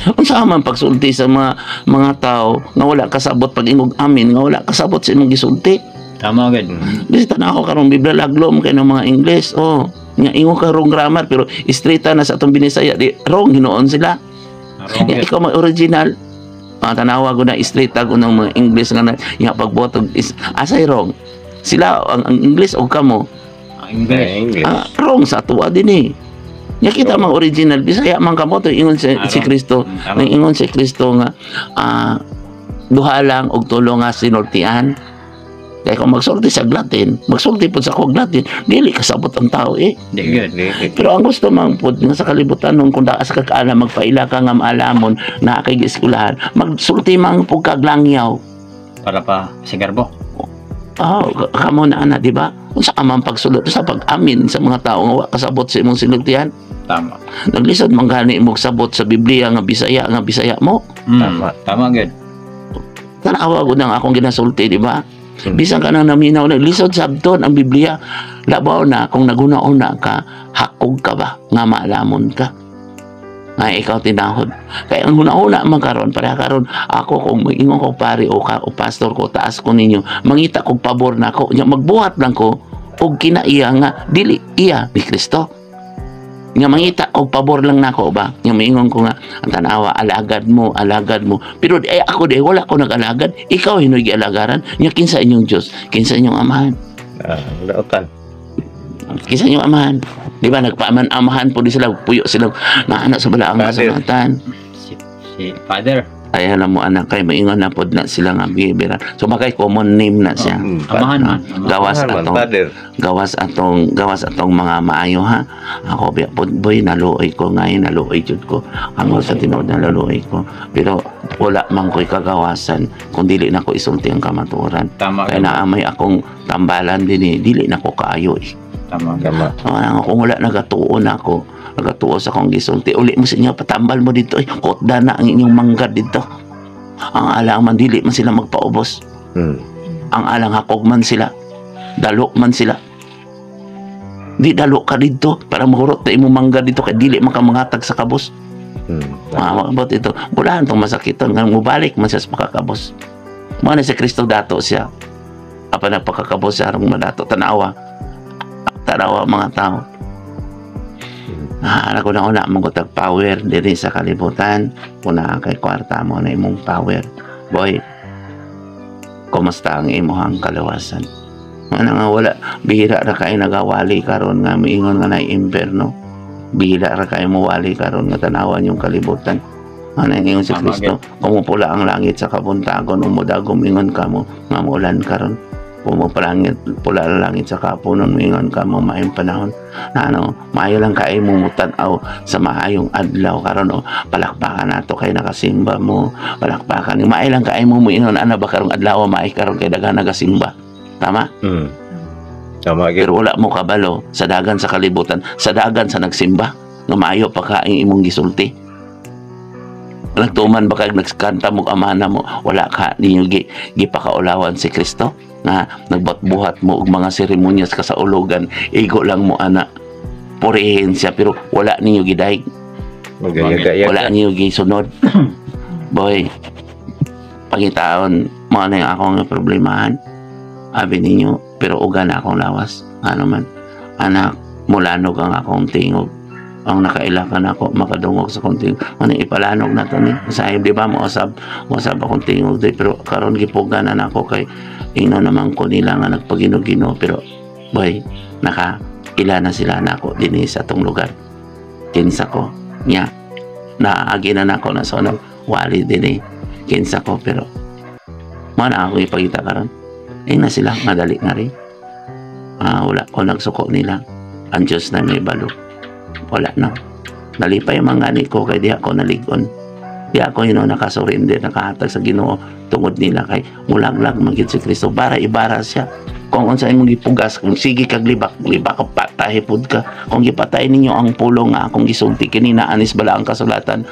Kung saka man pagsulti sa mga tao, nga wala kasabot pag ingog amin, nga wala kasabot sa imong gisulti. Tama agad. Bisita na ako karong Biblia laglom kay ng mga English. Nga ingog karong grammar, pero straighta na sa atong Binisaya, di wrong, ginoon sila. Nga ikaw may original. Tanawa ko na straight ko ng mga English nga nga pagbotog is asay wrong. Sila ang English o kamo English. wrong sa tuwa din Nya kita mang original Bisaya man kamo to ingon si Kristo. Tama. Nang ingon si Kristo nga duha lang og tulo nga sinultian. Kaya kung magsulti sa Latin, magsulti po sa kog Latin, dili kasabot ang tao eh. Di good. Pero ang gusto mang pud nga sa kalibutan nung kung daas ka kaana magpaila ka nga maalamon na kay eskwelahan, magsulti mang pug kaglangyaw. Para pa sigarbo. Kamo na ana, di ba? Unsa ka man pagsulot sa pag-amin sa mga tao nga wa kasabot sa imong sinultihan. Tama. Naglisod man gani imong sabot sa Biblia nga Bisaya mo. Tama good. Tanawa ko nang akong ginasulti, di ba? Hmm. Bisan ka nang naminaw, naglisod sabton ang Biblia. Labaw na kung naguna-una ka, hakog ka ba nga maalamon ka. Nga ikaw tinahod. Kaya ang huna-huna man karon, pareha karon, ako kung ingon ko pare o pastor ko, taas ko ninyo, mangita kog pabor na ako, magbuhat lang ko, og kinaiya nga, dili iya ni Kristo. Nga mangita og pabor lang nako ba, nga maingon ko nga ang tanawa alagad mo pero ako wala ko nag-alagad, ikaw hinoy gialagaran nya kinsa inyong Dios, kinsa inyong amahan, Dautan. kinsa inyong amahan, di ba nagpaaman amahan po di sila, puyo sila na anak sa balaang Father. kasamatan. Si Father. Ay alam mo anak kay maingon na pod na sila nga bibiran, so makay common name na siya. Amahan man. Gawas Amahan man, atong Father. gawas atong mga maayo ha. Ako boy naluoy ko ngayon, naluoy jud ko. Amo sa tinuod na naluoy ko. Pero wala man ko'y kagawasan kung dili na ko isulti ang kamatuoran. Tama. Kaya naamay akong tambalan din eh, dili na ko kaayo eh. Tama. Kung wala nagatuon ako, nagatuo sa akong gisulti, uli mo sa inyo, patambal mo dito, kotda na ang inyong manggad dito. Ang alang man, dili man sila magpaubos. Ang alang hakog man sila, dalo man sila. Di dalo ka dito, para mahurot na imong manggad dito, kaya dili man ka mangatag sa kabos. Makabot ito, bulahan itong masakitan, nga mubalik man siya sa pakakabos. Mga si Kristo dato siya, apa na pakakabos siya, harang madato, tanawa mga tao. Ako na una mong kutag power diri sa kalibutan. Una kay kwarta mo na imong power. Boy, kumusta ang imong kalawasan? Ano nga wala, bihira ra kay nagawali karon nga miingon nga na imperno. Bihira ra kay mo wali karon nga tanawan yung kalibutan. Ano ang ingon si Tama, Kristo? Pumupula ang langit sa kabuntagon, umudagom ingon kamo nga muulan karon. Pumupalangit, pula ang langit sa kapunon, mingon ka mo maayong panahon na maayo lang kayo mumutanaw sa maayong adlaw karon palakpakan nato kay nakasimba mo, palakpakan maayo lang kayo mo mingon ana ba karong adlaw maay karon kay daghan nagasimba, tama? Tama Pero wala mo kabalo sa dagan sa kalibutan, sa dagan sa nagsimba nga maayo pa ka ang imong gisulti. Nagtuman ba kay nagkanta mo amana mo, wala ka ninyo gipakaulawan si Kristo na nagbatbuhat mo og mga seremonyas ka sa ulugan, igo lang mo ana purihin siya pero wala ninyo gidaig, wala ninyo gisunod. Boy, pangitaon mo na yung akong problemahan, abi ninyo, pero uga na akong lawas. Ano man, anak, mulanog ang akong tingog, ang nakailakan ako makadungog sa akong tingog. Ano ipalanog na to ni sahib, di ba mo usab akong tingog di, pero karon gipuganan ako kay ino naman ko nila nga nagpagino-gino, pero boy, nakaila na sila na ako din sa tong lugar. Kinsa ko nya naagi na ako na so wali din kinsa ko, pero mana ako ipagita karon na sila madali nga rin. Wala ko nagsuko nila, ang Diyos na may balo, wala na nalipay mga ni ko kay di ako naligon, di ako nakasurrender, nakahatag sa Ginoo tungod nila kay mulaglag magid si Kristo para ibara siya. Kung unsay mong gipugas, kung sige kag libak ka patay pud ka, kung gipatay ninyo ang pulong nga akong gisulti kini na anis bala ang kasulatan,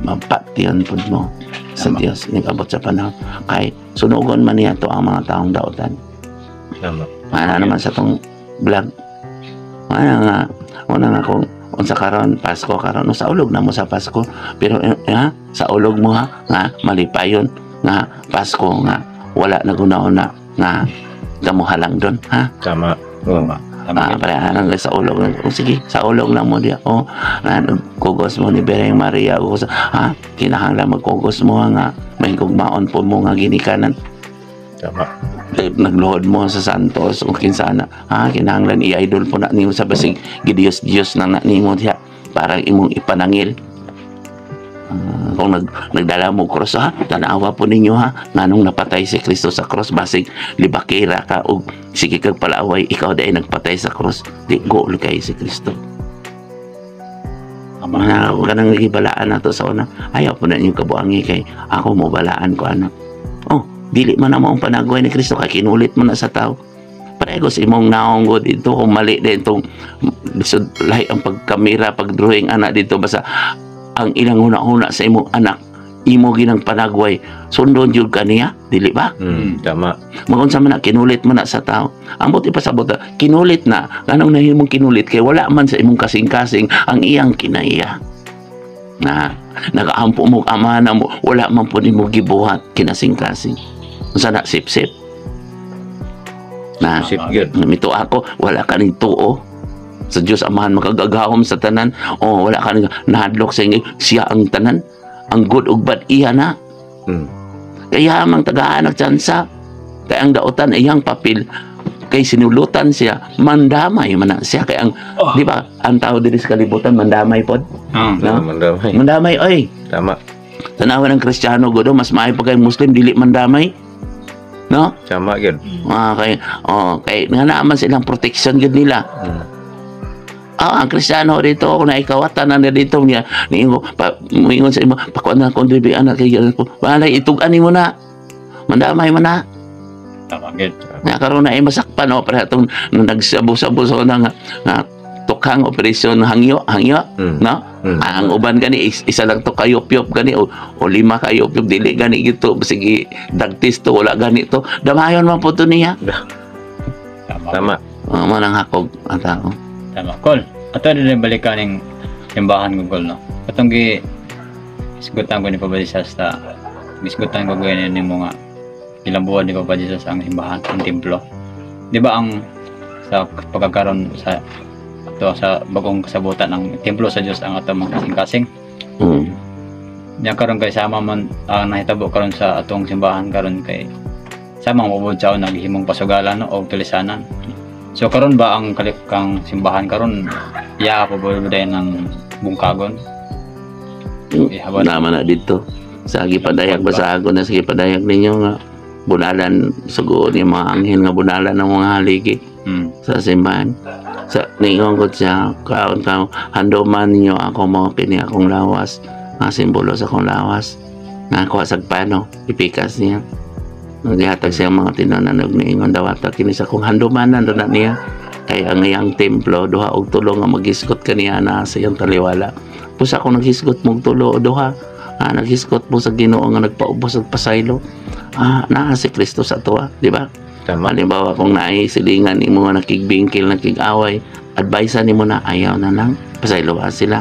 mapatiyan pud mo sa Dios nigabot sa panahon kay sunugon man niya to ang mga taong dautan. Tama. Ano naman sa tong vlog, una nga kung unsa karon Pasko karon, sa ulog na mo sa Pasko, pero sa ulog mo nga malipayon nga Pasko nga wala naguna-una nga gamuhalang doon Tama. parehan lang sa ulog. Sige, sa ulog lang mo diya. Kugos mo ni Bereng Maria. Kinahanglan magkugos mo nga may gugmaon po mo nga ginikanan. Tama. nagluhod mo sa Santos o kinsana, kinahanglan i-idol po na nimo sa basig gidiyos-diyos na nimo diha para imong ipanangil. Kung nagdala mo cross, tanawa po ninyo nganong napatay si Kristo sa cross, basig libakira ka o sige kag palaaway, ikaw dahil nagpatay sa cross, di go kay si Kristo. Huwag ka nang nagibalaan na to sa una, ayaw po na ninyo kabuangi kay ako mo balaan ko anak. Dili man na mo ang panagway ni Kristo, kay kinulit mo na sa tao. Paregos imong naonggo dito kung mali din itong lahi ang pagkamera, pagdrawing anak dito, basta ang ilang huna-huna sa imong anak imo ginang panagway, sundon jud kaniya, dili ba? Tama. Magunsa man na kinulit man na sa tao. Ambot ipasabot kinulit na, kanang nahimong kinulit kay wala man sa imong kasing-kasing ang iyang kinaiya. Nagaampo mo amana mo, wala man po nimo gibuhat kinasing-kasing. Unsa na sip-sip? Sip gyud. Mito ako, wala ka ning tuo sa Dios Amahan, makagagahom sa tanan. Wala ka ning nahadlok sa inyo, siya ang tanan, ang good ug bad iya na. Kaya mang tagaan nagtsansa, kay ang dautan iyang papel, kay sinulutan siya, mandamay man na siya, kay ang di ba ang tao diri sa kalibutan mandamay pod. Mandamay oy. Tama. Tanawan ng Kristiyano godo, mas maayo pa kay Muslim dili mandamay. No? Tama gyud. Kay nga naman silang protection gud nila. Ang Kristiyano dito, kung naikawatan na dito niya, mingon sa imo, pakuan na kung dibi anak kay wala itugan mo na. Mandamay mo na. Tama gid. Karon na ay masakpan para itong nagsabo-sabo sa nga tukhang operasyon hangyo, no? Ang uban gani isa lang to kayop-yop gani o lima kayop-yop, dili gani gito, sige dagtis to, wala gani to, damayon man po to niya. Tama. Manang hakog ang tao. Tama, Kol. Ato din balikan ng simbahan ko, Kol, no? Atong isgutan ko ni Papa Jesus sa isgutan ko ganyan ni mga ilang buwan ni Papa Jesus ang simbahan, ang templo. Di ba ang sa pagkakaroon sa ato sa bagong kasabutan ng templo sa Dios ang ato mga kasing-kasing. Diyan karon kay sama man ang nahitabo karon sa atong simbahan karon kay sama mabud sa naghihimong pasugalan no, o tulisanan. So karon ba ang kang simbahan karon iya pa ba ng bungkagon? Naman na dito. Sa gipadayag basagon na sa gipadayag ninyo nga bunalan sugo ni mga anghel nga bunalan ng mga haligi sa simbahan. Sa ningon ko siya kaon handoman ninyo ako mo kini akong lawas, nga simbolo sa akong lawas. Nga ako sagpano ipikas niya. Naghatag siya mga tinanan ningon daw ata kini sa akong handomanan na niya. Kay ang iyang templo duha og tulo nga maghisgot kaniya na sa iyang taliwala. Pusa ako naghisgot mong tulo o duha. Naghisgot mo sa Ginoo nga nagpaubos og pasaylo. Naa si Kristo sa tuwa, di ba? Tama. Halimbawa kung naay silingan imo nga nakigbingkil, nakig-away, advice nimo na ayaw na lang, pasayloan sila.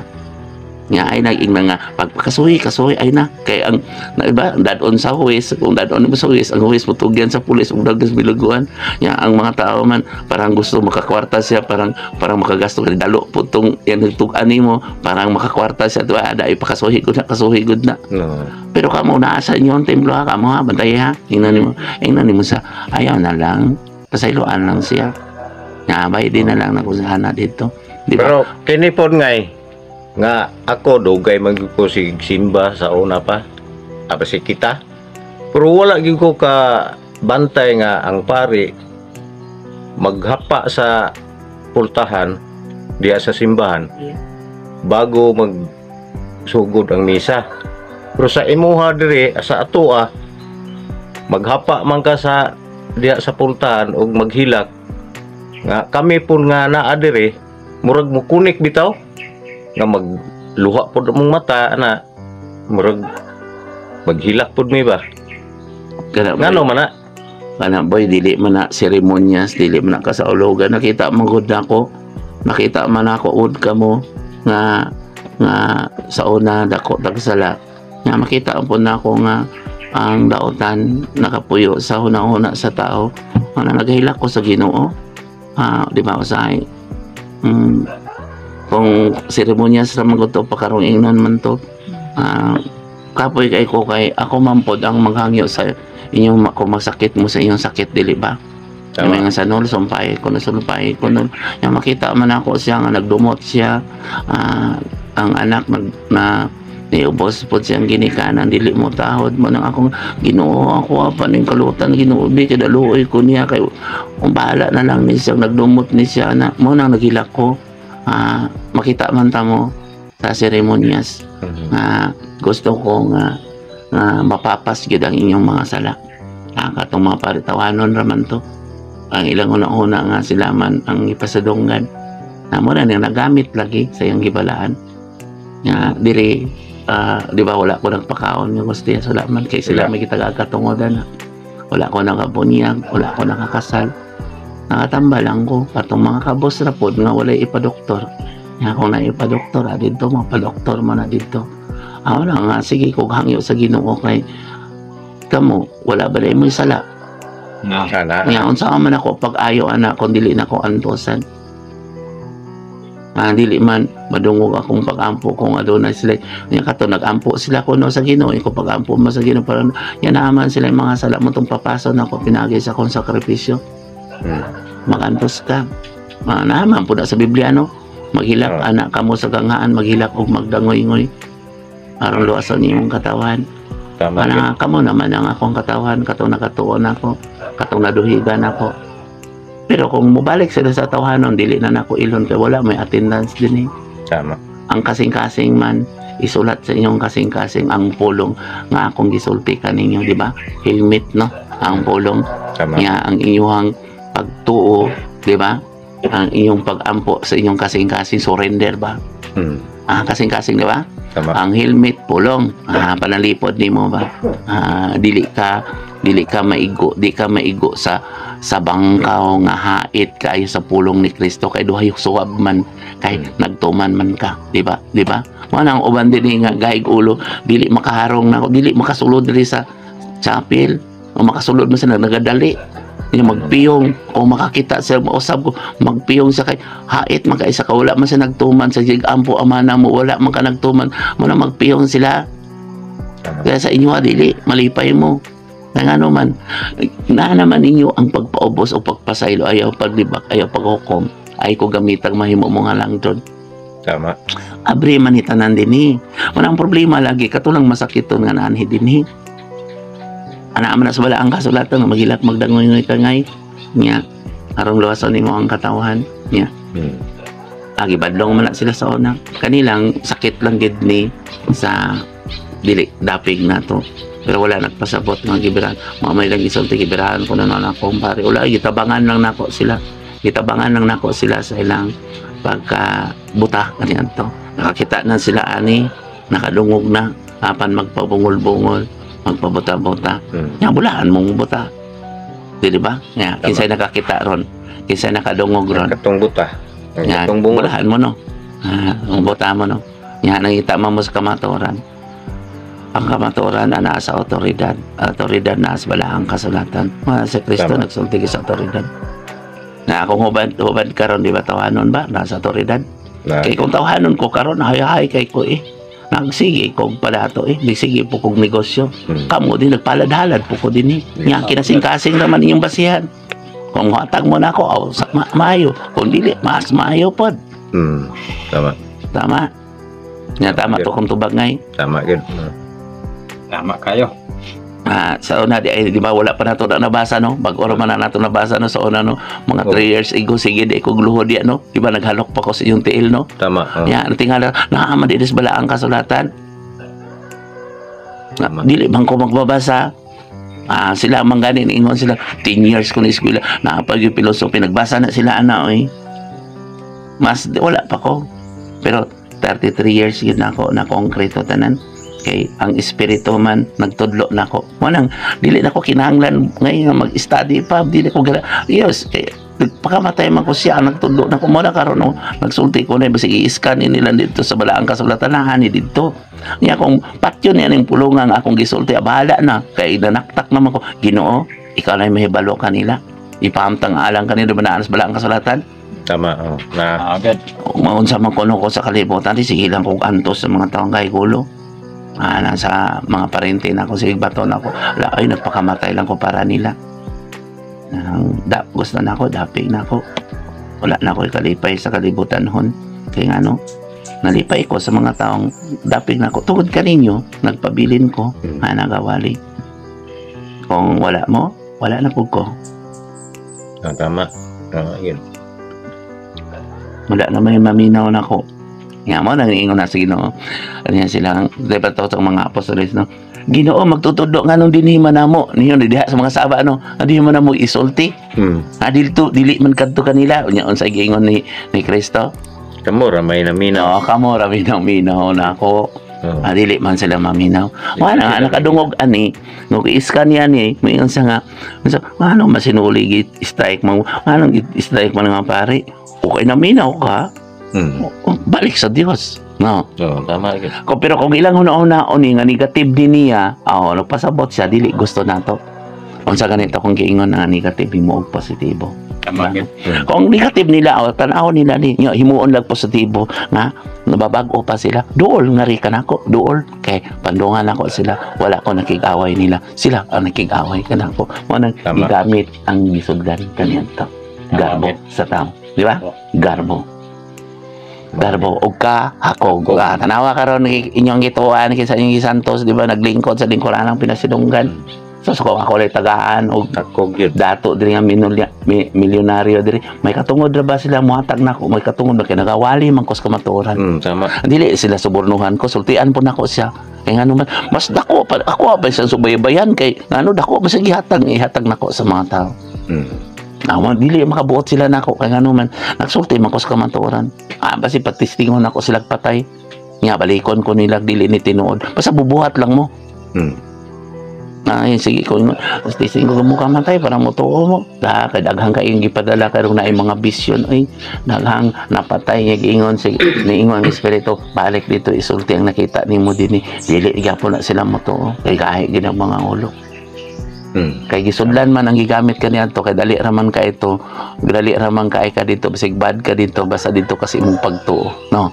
Nga ay naging nga pagpakasuhi ay na kay ang iba dadon sa huwes, kung dadon mo sa huwes, ang huwes mutugyan sa pulis ug dagas biluguan. Nga ang mga tao man parang gusto makakwarta siya, parang makagasto kay dalo putong yan nagtug-an nimo, parang makakwarta siya tuwa ada ipakasuhi gud na. No. Pero kamo naa sa inyo ang templo kamo bantay ingnan nimo sa ayaw na lang, pasayloan lang siya. Nga bay din na lang nakusahan na dito. Di ba? Pero kini pod nga ako dugay magko sig simba sa una pa apa si kita, pero wala gyud ko ka bantay nga ang pari maghapa sa pultahan diya sa simbahan bago magsugod ang misa. Pero sa imuha diri sa atoa maghapa man ka sa diya sa pultahan ug maghilak nga kami pun nga naa diri murag mo kunik bitaw nga magluha pod mong mata na murag maghilak pod mi ba ngano man na kana boy dili man na seremonyas, dili man na kasaulogan. Nakita man gud nako, nakita man ako ud kamo nga sa una dako dagsala nga makita po nako nga ang daotan nakapuyo sa hunahuna sa tao nga naghilak ko sa Ginoo. Di ba usay kung seremonya sa mga to pakarong ingnon man to kapoy kay ko kay ako man pod ang maghangyo sa inyong kung magsakit mo sa inyong sakit dili ba? Tama. Yung mga sanol sumpay ko nun yang makita man ako siya nga nagdumot siya, ang anak na niubos po siyang ginikanan dili mo tahod mo nang akong Ginoo ako pa ning kalutan Ginoo di kadaluoy ko niya kay bahala na lang ni siya nagdumot ni siya na mo nang nagilak ko. Makita man ta mo sa seremonyas gusto ko nga mapapas gid ang inyong mga sala. Katong mga paritawanon raman to. Ang ilang una-una nga sila man ang ipasadunggan. Mo na nagamit lagi sa iyang gibalaan. Nga diri di ba wala ko nagpakaon nga gusto niya salaman kay sila may kitagakatungodan. Wala ko nakabunyag, wala ko nakakasal. Nakatamba lang ko katong mga kabos ra pod nga walay ipadoktor. Nga kung na ipadoktor dito mapadoktor man na dito. Wala nga sige kog hangyo sa Ginoo kay kamo wala ba mo sala. Sana. Nga unsa man ako pag ayo anak kung dili na ko antosan. Dili man madungog akong pag-ampo kung adunay sila. Nya kato nag-ampo sila kuno sa Ginoo ko pag-ampo mo sa Ginoo para yan naman sila yung mga sala mo tong papaso na ko pinagi sa akong sakripisyo. Magantos ka. Naman po na sa Biblia no. Maghilak anak kamo sa gangaan, maghilak og magdangoy-ngoy. Aron luwason imong katawan. Tama. Kamo naman ang akong katawan, katong nakatuon ako, katong naduhigan ako. Pero kung mubalik sila sa tawhanon, dili na nako ilon kay wala may attendance din eh. Tama. Ang kasing-kasing man isulat sa inyong kasing-kasing ang pulong nga akong gisulti kaninyo, di ba? Helmet no, ang pulong. Tama. Nga ang inyong pagtuo, di ba? Ang inyong pag-ampo sa inyong kasing-kasing surrender ba? Kasing-kasing, di ba? Tama. Ang helmet pulong, panalipod nimo ba? Dili ka maigo, di ka maigo sa bangkaw nga hait kaayo sa pulong ni Kristo kay duhay suwab man kay nagtuman man ka, di ba? Di ba? Mo nang uban din nga gaig ulo, dili makaharong nako, dili makasulod diri sa chapel, o makasulod man sa nagadali. Yung magpiyong o makakita siya mausab ko magpiyong sa kay hait makaisa ka wala man siya nagtuman sa ampo amana mo wala man ka nagtuman mo na magpiyong sila kaya sa inyo dili malipay mo kaya nga man na naman ninyo ang pagpaubos o pagpasaylo ayaw paglibak ayaw paghukom ay ko gamitang mahimo mo nga lang doon. Tama. Abri man itanan din eh manang problema lagi katulang masakiton nga naanhi din eh. Ana man sa wala ang kasulatan nga magilak magdangoy-ngoy ka ngay nya aron luwason nimo ang katawan nya lagi badlong man na sila sa una kanilang sakit lang gid ni sa dili dapig nato pero wala nagpasabot nga gibiran mamay lang isulti gibiran ko na ako pare wala gitabangan lang nako sila sa ilang pagka buta kaniadto nakakita na sila ani nakadungog na apan magpabungol-bungol magpabuta-buta. Nga bulaan mong buta. Di ba? Nga, kinsay nakakita ron. Kinsay nakadungog ron. Katong buta. Nga, Katong bungol. bulaan mo no. Ang buta mo no. Nga, nangita mo sa kamatuoran. Ang kamatuoran na nasa otoridad. Otoridad na sa balahang kasulatan. Si Kristo nagsulti sa otoridad. Na kung hubad karon di ba tawanon ba? Nasa otoridad. Kaya kung tawanon ko karon hay-hay kay ko eh. Nagsige kong palato nagsige po kong negosyo kamo din nagpaladhalad po ko din nga kinasing-kasing naman inyong basihan kung hatag mo na ako maayo kung dili mas maayo pod tama to kung tubag ngay tama gid Tama kayo. Sa una di ba wala pa nato na nabasa no bag-o man na nato nabasa no sa una no mga 3 years ago sige di ko gluhod ya no di ba naghalok pa ko sa iyong tiil no tama tingala naama di bala ang kasulatan dili man ko magbabasa sila man ganin ingon sila 10 years ko na eskwela naapag yung philosophy nagbasa na sila ana mas wala pa ko pero 33 years yun ako na konkreto tanan kay ang espiritu man nagtudlo nako manang dili nako kinahanglan ngayon mag-study pa dili ko yes kay pagkamatay man ko siya nagtudlo nako mo na karon no nagsulti ko na bisig i-scan nila dito sa balaang kasulatan na ani dito niya kung patyo niya ning pulungan akong gisulti bahala na kay nanaktak naman ko Ginoo ikaw na mahibalo kanila ipahamtang alang kanila ba sa balaang kasulatan tama Agad. maunsa man kuno ko sa kalibutan sige lang kung antos sa mga taong kay gulo Nasa mga parente na ako sa igbaton ako. Wala, ay, nagpakamatay lang ko para nila. Gusto na ako, dapig na ako. Wala na ako ikalipay sa kalibutan hon. Kaya nga, no, nalipay ko sa mga taong dapig na ako. Tungod ka ninyo, nagpabilin ko, nagawali. Kung wala mo, wala na po ko. Tama. Yun. Wala na may maminaw na ko. Nga mo, nangiingon na sa Ginoo. Ano yan silang, diba ito sa mga apostoles, no? Ginoo, magtutudo nga nung dinihima na mo. Niyo, diha sa mga saba, no? Dinihima na mo isulti. Dili man kadto kanila. Unyaon sa giingon ni Kristo. Kamo ramay na minaw. Oo, kamo raminaw na ako. Dili man sila maminaw. Wala nga, nakadungog ani. Nung i-scan yan eh. Mayroon siya nga. Ano masinuli strike mo? Ano strike mo nga pare? Okay na minaw ka. Balik sa Dios. No. Tama. Pero kung ilang una-una nga negative din niya, nagpasabot siya, dili gusto nato. Kung sa ganito kung giingon na negative, himo og positibo. Tama. Kung negative nila, tanaw nila ni himuon lang positibo nga nababago pa sila. Duol nga ri kanako, duol kay pandungan ako sila, wala ko nakig-away nila. Sila ang nakig-away kanako. Mo nang gigamit ang gisudgan kaniadto. Garbo sa tao, di ba? Garbo og ka ako tanawa karon inyong gituan kinsa inyong gisantos, di ba, naglingkod sa lingkuran ng pinasidunggan. So kung ako lay tagaan og ako gyud dato diri nga milyonaryo diri, may katungod ra ba sila muhatag nako, may katungod ba kay nagawali man ko sa kamatuoran. Tama. Dili sila subornuhan ko, sultian po nako siya. Kay ngano man mas dako pa ako pa sa subaybayan kay ngano dako mas ihatag nako sa mga tao. Dili makabuot sila nako kay ngano man nagsulti man ko sa kamatuoran. Basi patistingon ako sila patay. Nga balikon ko nila dili ni tinuod. Basta bubuhat lang mo. Sige ko tisting ko mo kamatay para mo tuo mo. Kay daghang kayong gipadala karong naay mga bisyon ay daghang napatay nga giingon sige niingon ang espiritu balik dito isulti ang nakita nimo dinhi. Dili gyapon na sila mo tuo kay kahi gid ang mga ulo. Kay gisudlan man ang gigamit kaniadto kay dali raman ka ito, dali raman ka dito basig bad ka dito basta dito kasi imong pagtuo, no?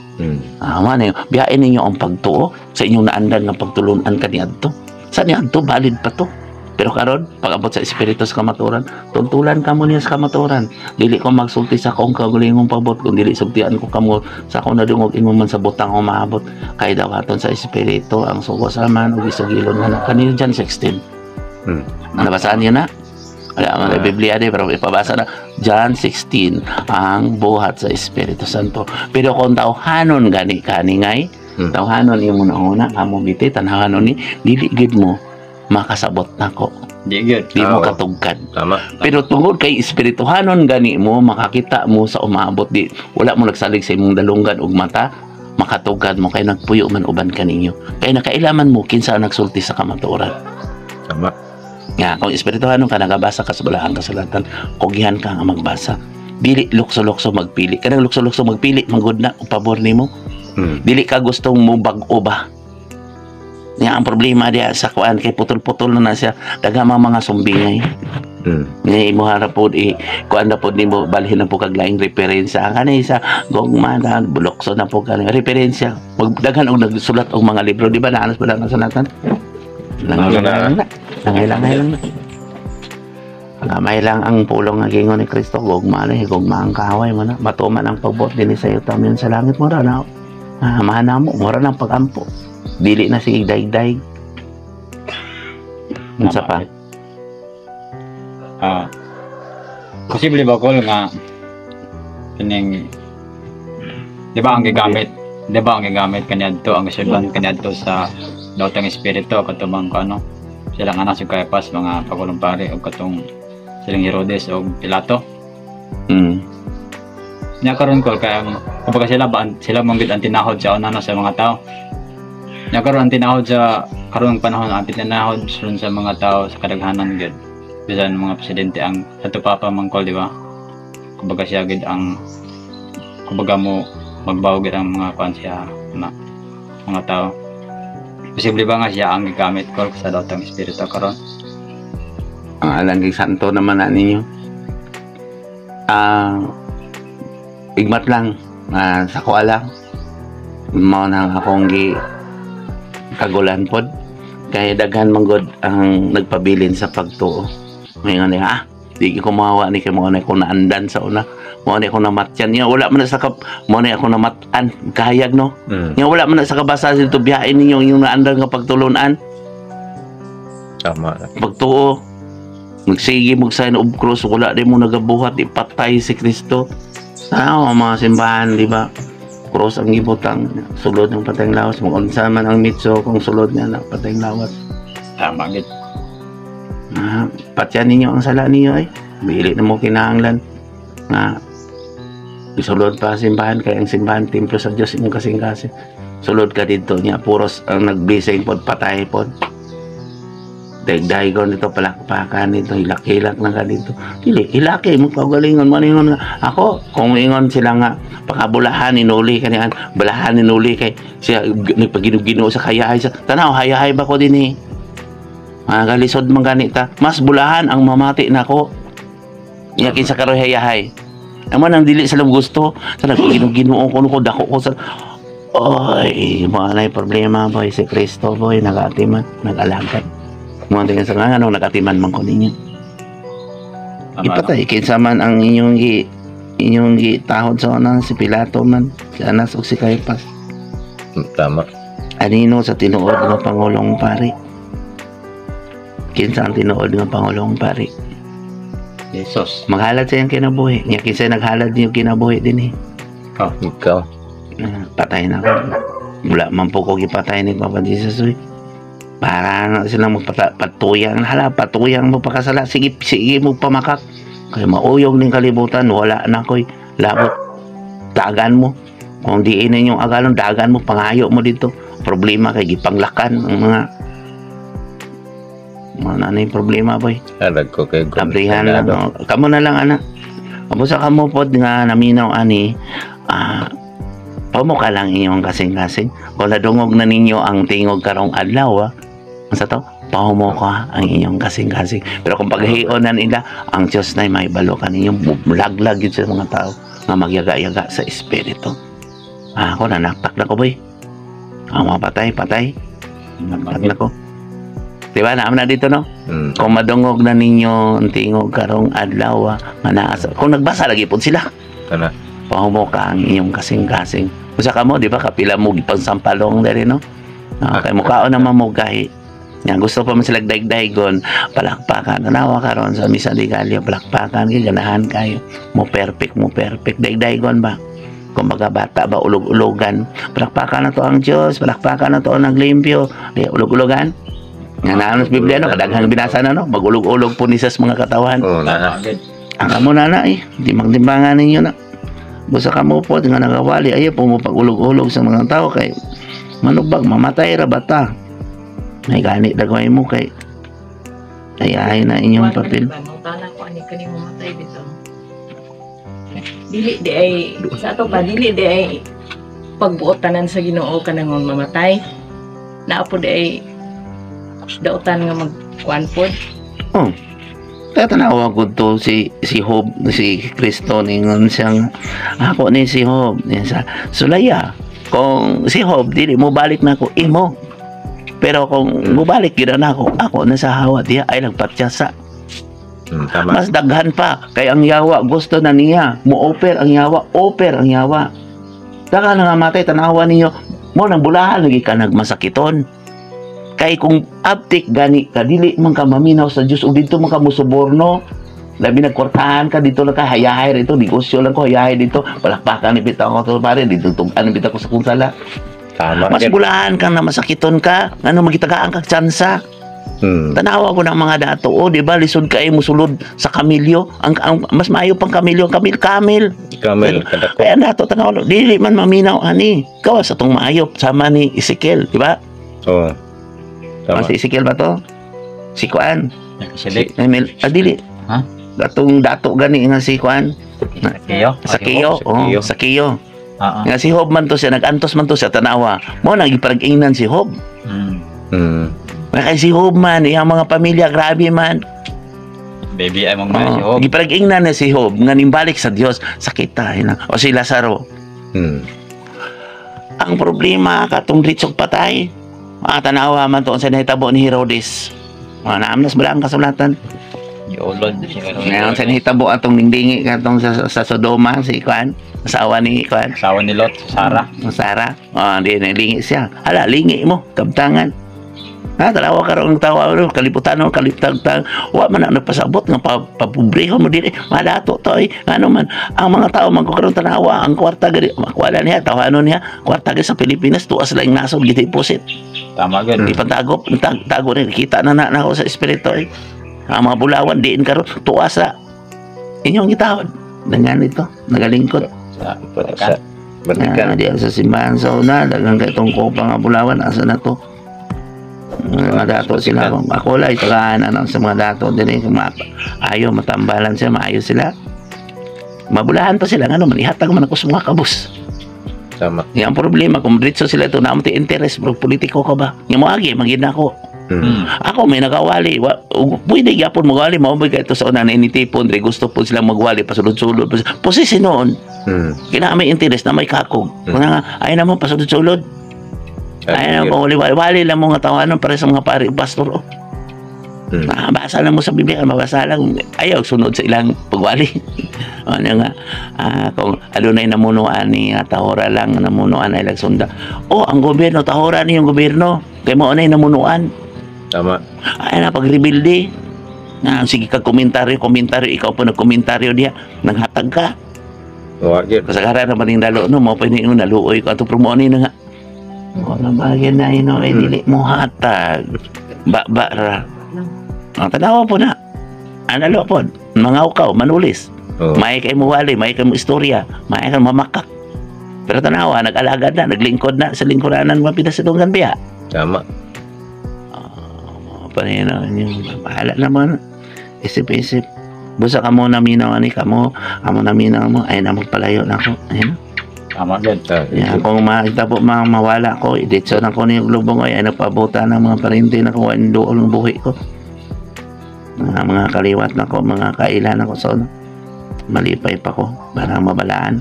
Man biyain ninyo ang pagtuo sa inyong naandan nga pagtulunan kaniadto. Sa niadto valid pa to. Pero karon pag-abot sa espiritu sa kamaturan, tuntulan ka mo niya sa kamaturan. Dili ko magsulti sa kong kagulingong pabot kung dili sultian ko kamo sa ako nadungog imo man sa butang o maabot kay daw aton sa espiritu ang sugo sa man ug isugilon nga kanino John 16. Nabasaan niyo na? Wala man sa Biblia pero ipabasa na John 16 ang buhat sa Espiritu Santo. Pero kung tawhanon gani kaningay, tawhanon imo na una amo biti tanhanon ni dili gid mo makasabot nako. Di mo katugkad. Tama. Pero tungod kay espirituhanon gani mo makakita mo sa umaabot di wala mo nagsalig sa imong dalunggan ug mata makatugkad mo kay nagpuyo man uban kaninyo. Kay nakailaman mo kinsa nagsulti sa kamatuoran. Tama. Nga, kung espirituhanon ka, nagabasa ka sa balahang kasulatan, kugihan ka nga magbasa. Dili lukso-lukso magpili. Kanang lukso-lukso magpili, manggod na, pabor ni mo. Dili ka gustong mo bag-o ba. Nga, ang problema diya sa kuan, kay putol-putol na siya, dagamang mga sumbingay. Nga, mo harap po, kuan na po, ni mo, balhin na po kaglaing referensya. Ang kanay sa gongma na, bulokso na po kaglaing referensya. Magdagan o nagsulat o mga libro, di ba, naanas ba lang nasalatan? Langay lang na. Lamay lang ang pulong nga gingon ni Kristo, gugma ang kaaway mo na. Matuman ang pagbot din sa iyo tamin sa langit mo ra na. Mahana mo, mura ng pagampo. Dili na sige daig-daig. Unsa pa? Posible ba ko nga kining di ba ang gigamit kaniadto ang gisulban kaniadto sa daotang espiritu katubang kano silang anak si Caiaphas mga pagulong pare o katong silang Herodes o Pilato. Nya karon ko kay kumbaga sila manggid ang tinahod sa una sa mga tao. Nya karon ang tinahod sa karong panahon ang tinahod sa mga tao sa kadaghanan gid. Bisan mga presidente ang ato papa mangkol di ba? Kumbaga siya gid ang kumbaga mo magbaw gid ang mga kuan siya na mga tao. Posible ba nga siya ang gigamit ko sa daotang espiritu karon? Ang alanging santo naman na ninyo. Igmat lang sa kuala mo nang akong kagulan pod. Kaya daghan manggod ang nagpabilin sa pagtuo. Ngayon niya, di ko mawa ni kay mo na ko naandan sa una. Mo na ako namatyan niya, wala man na sa mo na ako namatan kahayag no. Nga wala man na sa kabasa dito biyain ninyo yung naandan nga pagtulunan. Tama. Pagtuo, magsige magsign of cross, wala din mo nagabuhat, ipatay si Kristo. Ang mga simbahan, di ba? Cross ang gibutang, sulod ng patayng lawas. Mag-unsa man ang mitso kung sulod niya ng patayng lawas. Tama gid. Patyan ninyo ang sala ninyo ay. Bili na mo kinahanglan. Isulod pa simbahan, kaya ang simbahan, templo sa Diyos, inyong kasing-kasing. Sulod ka dito niya, puros ang nagbising pod, patay pod. Dahil ko nito, palakpakan nito, hilak-hilak na ka dito. Hilaki mo kagalingon, maningon nga. Ako, kung ingon sila nga, pakabulahan, inuli ka niyan, balahan, inuli kay siya, nagpaginu-ginu sa kayahay. Tanaw, hayahay ba ko din eh? Mga galisod man ganita. Mas bulahan ang mamati na ko. Yakin sa karoy hayahay. Naman ang dili sa gusto. Sa nagpaginu-ginu ko, dako ko sa... Oy, mga na problema, boy. Si Kristo, boy, nag-atiman, nag-alagad. Mga tingin sa nga, nag-atiman man ko ninyo. Ipatay, kinsa man ang inyong tahod sa unang si Pilato man, si Anas o si Caiaphas. Tama. Anino sa tinuod ng Pangulong Pari? Kinsa ang tinuod ng Pangulong Pari? Jesus. Maghalad sa iyang kinabuhi. Niya kinsa naghalad niyo kinabuhi din eh. Oh, ikaw. Patay na ko. Wala man po ko gipatay ni Papa Jesus eh. Para na silang magpatuyang. Hala, patuyang mo pakasala. Sige mo pamakak. Kaya mauyog ng kalibutan. Wala na ko'y labot. Dagan mo. Kung diin na yung agalon, dagan mo. Pangayo mo dito. Problema kay gipanglakan ang mga ano yung problema boy. Alag ko kay Kabrihan lang. No? Kamo na lang anak. Kamo sa kamo pod nga naminaw ani. Pamo ka lang inyong kasing-kasing. Kung nadungog na ninyo ang tingog karong adlaw sa to, pamo ka ang inyong kasing-kasing. Pero kung paghion na nila, ang Diyos na may balo ka ninyong laglag yun sa mga tao nga magyaga-yaga sa espiritu. Ako nanaktak na ko boy. Ang mga patay. Nanaktak na ko. Diba? Naam na dito, no? Kung madungog na ninyo ang tingog karong adlaw, kung nagbasa lagi po sila. Kana. Pahumo ka ang inyong kasing-kasing. Usa ka mo, di ba? Kapila mo, ipang-sampalong na rin, no? Kaya mukhaon naman mo kahit. Yan, gusto pa man sila daygon, palakpakan. Tanawa ka ron sa Misa de Gallo, palakpakan, ganahan kayo. Mo perfect. Daygon ba? Kung baga bata ba, ulog-ulogan. Palakpakan na to ang Diyos, palakpakan na to ang naglimpyo. Di, ulog-ulogan. Nga naman sa Biblia, no? Kadaghang binasa na, no? Mag-ulog-ulog po ni sa mga katawan. Oh, nana. Ang amo na eh. Dimang-dimbangan ninyo na. Busa ka mo po, nga nagawali, ayaw po mo pag-ulog-ulog sa mga tao kay manubag, mamatay ra bata. May ganit dagway mo kay ayahay na inyong papel. Mangtana ko ani kani mamatay bitaw. Dili di ay sa ato pa dili di ay pagbuotanan sa Ginoo kanang mamatay. Naapo di ay dautan nga magkuan pod. Oh. Tatanawa ko to si Job, si Kristo ningon siyang ako ni si Job niya sa sulaya. Kung si Job dili mo balik na ko imo. Pero kung mubalik gid na ako na sa hawa diya ay nagpatyasa. Tama. Mas daghan pa kay ang yawa gusto na niya mo-offer ang yawa. Daga na nga matay tanawa niyo mo nang bulahan lagi ka nagmasakiton. Kay kung aptik gani ka dili man ka maminaw sa Dios ug dito man ka mosuborno. Labi nagkortahan ka dito lang ka hayahay rito negosyo lang ko hayahay dito palakpakan ni bitaw ko to pare dito tugan bitaw ko sa kunsala. Tama. Mas bulahan kang na masakiton ka ano magitagaan kang tsansa. Tanawa ko ng mga dato di ba lisod kay musulod sa kamilyo ang mas maayo pang kamilyo kamil kadako. kaya dato tanawa dili man maminaw ani kawas atong maayo sama ni Ezekiel di ba? Oh. Tama. Si Ezekiel ba to? Si Kuan? Silik. Emil, dili. Ha? Datong dato gani nga si Kuan. Sakiyo. Sakiyo. Nga si Job man to siya, nag-antos man to siya, tanawa. Mo, nagipag-ingnan si Job. Kaya si Job man, yung mga pamilya, grabe man. Baby ay mong si Job. Gipag-ingnan na si Job, nga nimbalik sa Dios, sakit tayo na. O si Lazaro. Ang problema, katong ritsog patay, Tanawa man to sa nahitabo ni Herodes. Naamnas ba ang kasulatan? Iulod siya Ngayon sa nahitabo atong dingdingi katong sa Sodoma si Kuan, asawa ni Kuan, asawa ni Lot, Sarah. Sarah. Di nalingi siya. Hala, lingi mo, kabtangan. Talawa ka rin tawa, kaliputan mo, kaliptagtag. Wa man ang nagpasabot nga papubriho mo din. Madato to ano man, ang mga tao magkakaroon tanawa, ang kwarta gani, makwala niya, tawano niya, kwarta gani sa Pilipinas, tuwas lang nasod, giti pusit. Tama gud. Di pantagop, tago rin, kita na ako sa espiritu Ang mga bulawan, diin karon tuwas sa inyong gitawad. Dengan ito, nagalingkod. Sa Sa Vatican. Di sa simbahan sa una, dagang kaitong kopang nga bulawan, asa na to? Mga dato sila. Ako lang, itagahanan sa mga dato. Dili, ayaw, matambalan sila, maayo sila. Mabulahan pa sila, ano man, ihatag man ako sa mga kabus. Tama. Yung problema, kung dito sila ito, naman ti interest, bro, politiko ka ba? Yung mga agi, magina ko. Ako may nagawali. Pwede yapon magwali, maumay ka ito sa una na initipon, gusto po silang magwali, pasulod-sulod. Posisi noon, kina may interest na may kakog. Kung nga, ayaw naman pasulod-sulod. Ayaw naman, wali lang mo nga tawanan para sa mga pari, pastor. Basa lang mo sa Biblia, mabasa lang. Ayaw, sunod sa ilang pagwali. Ano nga, kung adunay namunuan ni tahora lang, namunuan ay lagsunda. Ang gobyerno, tahora ni yung gobyerno. Kaya mo na yung namunuan. Tama. Ay na, pag-rebuilde. Sige ka, komentaryo, ikaw po nag-komentaryo diya, naghatag ka. Wagit. Kasagaran na maning dalo, no, mo pa yung naluoy ko, ito promoni na nga. Na bagay na ay dili mo hatag. Ra. Tanawa po na. Analo po, mga ukaw, manulis. May kay mo wali, may kay mo istorya, may kay mamakak. Pero tanawa, nag-alagad na, naglingkod na sa lingkuranan mga pinasidungan biya. Tama. Panino, yung bahala naman. Isip-isip. Busa ka mo naminaw, kamo naminaw mo, ay na magpalayo na ako. Ayun. Tama gud. Yan, kung makita po mawala ko, iditso na ko niyong lubong ay napabuta ng mga parinti na ko, ang dool ng buhi ko. Mga kaliwat na ko, mga kailan ako. So, malipay pa ko para mabalaan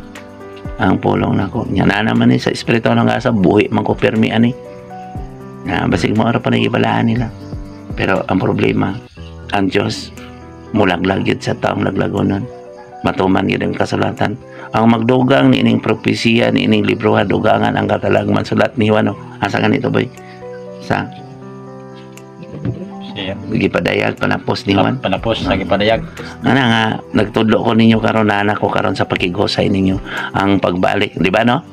ang pulong na ko. Yan na naman sa espiritu ng asa, buhi man ko permi basig mo ara pa nagibalaan nila. Pero ang problema, ang Diyos, mulaglag yun sa taong laglagonan. Matuman yun ang kasulatan. Ang magdugang ni ining propesiya, ni ining libro ha, dugangan ang katalagman sulat ni Juan. Asa ganito ba? Sa gipadayag, panapos ni Juan. Panapos, nagipadayag. Nga, nagtudlo ko ninyo karon na anak ko karon sa pagkigosay ninyo ang pagbalik, di ba no?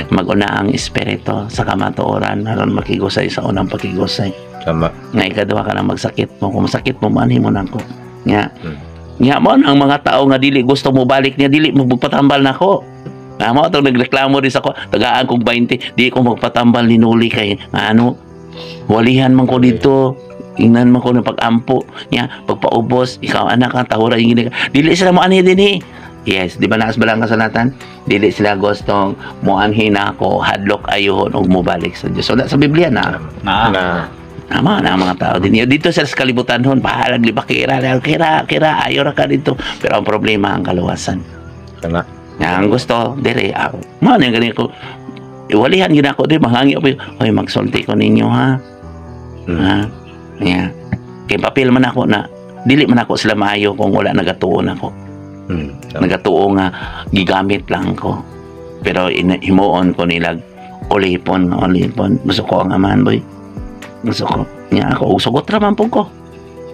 Maguna ang espiritu sa kamatuoran aron makigosay sa unang pagkigosay. Tama. Nga ikaduha ka na magsakit mo, kung masakit mo manhi mo nako. Nga mo ang mga tao nga dili gusto mo balik niya, dili mo magpatambal nako. Mo itong nagreklamo din sa ko, tagaan kong 20, di ko magpatambal linuli kay walihan man ko dito. Ingnan man ko ng pag-ampo niya, pagpaubos, ikaw anak ka, tahura yung gini ka. Dili sila mo anhi din Yes, di ba naas balang kasalatan? Dili sila gustong mo anhi na ako, hadlok ayuhon, o mubalik sa Diyos. So, sa Biblia na. Tama na ang mga tao din. Dito sa kalibutan hon, pahalag liba kira, ayaw ra ka dito. Pero ang problema, ang kaluwasan. Tama. Ang gusto, dire, mo na yung ganyan ko, iwalihan gina ko, dire, mahangi ko, oy, magsulti ko ninyo, ha? Kaya papel man ako na, dili man ako sila maayo kung wala nagatuon ako. Nagatuo nga, gigamit lang ko. Pero himuon ko nilag, olipon. Gusto ko ang aman, boy. Gusto ko. Niya ako, sugot raman po ko.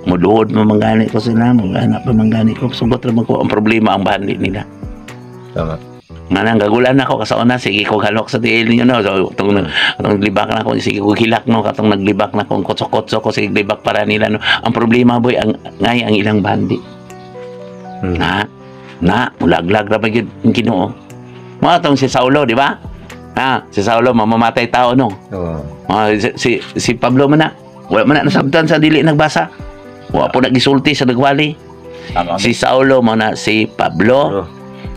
Muduhod mamanggani ko sila, maghanap mamanggani ko. Sugot raman ko. Ang problema, ang bandi nila. Tama. Nga nang gagulan ako kasauna, sige ko halok sa tiil niyo no. So itong naglibak na ako, sige ko hilak no, katong naglibak na kung kotso-kotso ko, sige libak para nila no. Ang problema boy, ang ilang bandi. Mulaglag ra ba gyud ang Ginoo. Mo atong si Saulo, di ba? Si Saulo mamamatay tao no. Si Pablo man na. Wala man na nasabtan sa dili nagbasa. Wa po nagisulti sa nagwali. Si Saulo mo na si Pablo.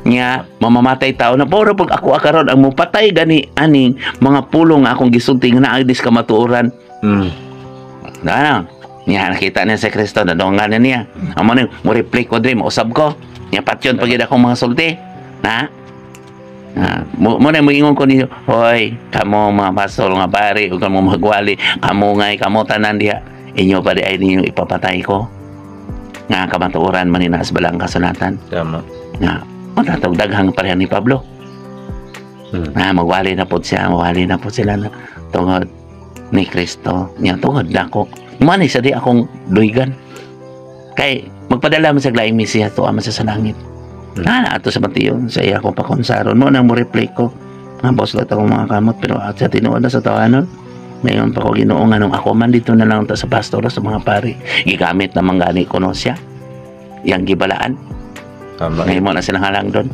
Nga mamamatay tao na puro pag ako akaron ang mupatay gani aning mga pulong akong gisulti nga naa dis kamatuoran. Nya nakita niya si Kristo na dongan niya. Amo ni mo replay ko dre mo usab ko. Nya patyon pag akong mga sulti. Mo na moingon ko ninyo, hoy, kamo mga pastor nga pare, ug kamo magwali, kamo ngay, kamo tanan diha, inyo pa di ay ninyo ipapatay ko. Nga kamatuoran man ina sa balang kasulatan. Tama. Nga, matatog daghang pareha ni Pablo. Magwali na po siya, magwali na po sila na tungod ni Kristo. Nga tungod dako. Mani sa di akong duigan. Kay magpadala man sa laing Mesias to ama sa langit. Na ato sa Mateo sa iya akong pakonsaron mo nang mo replay ko. Nga boss lang akong mga kamot pero at sa tinuod na sa tawanon. Ngayon pa ko Ginoo nga nung ako man dito na lang ta sa pastor sa mga pari. Gigamit na manggani ko no siya. Yang gibalaan. Tama. Ngayon mo na silang halang doon.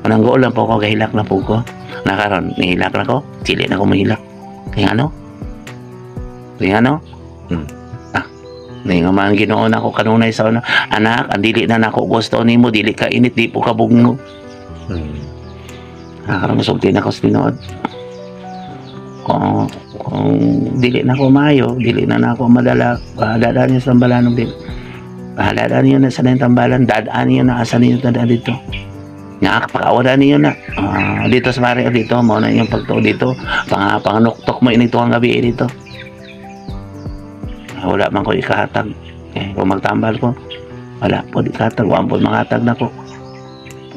Manang gool lang po ko, kahilak na po ko. Nakaroon, nihilak na ko. Sili na ko mahilak. Kaya ano? Kaya ano? Ngayon nga mga Ginoo na ko kanunay sa una. Anak, ang dili na nako gusto ni mo, dili ka init, di po ka bugno. Nakaroon, masulti na ko sa tinood. Kung dili na ko mayo, dili na ako madala, dadaan niyo sa tambalan, dili. Dadaan niyo na sa tambalan, dadaan niyo na asa niyo na dito. Nga pakawadan niyo na. Dito sa Mario dito, mo na yung pagtuo dito. Panganuktok mo inito ang gabi dito. Wala man ko ikahatag. Kung magtambal ko, wala po ikahatag. Wala po mangatag na ko.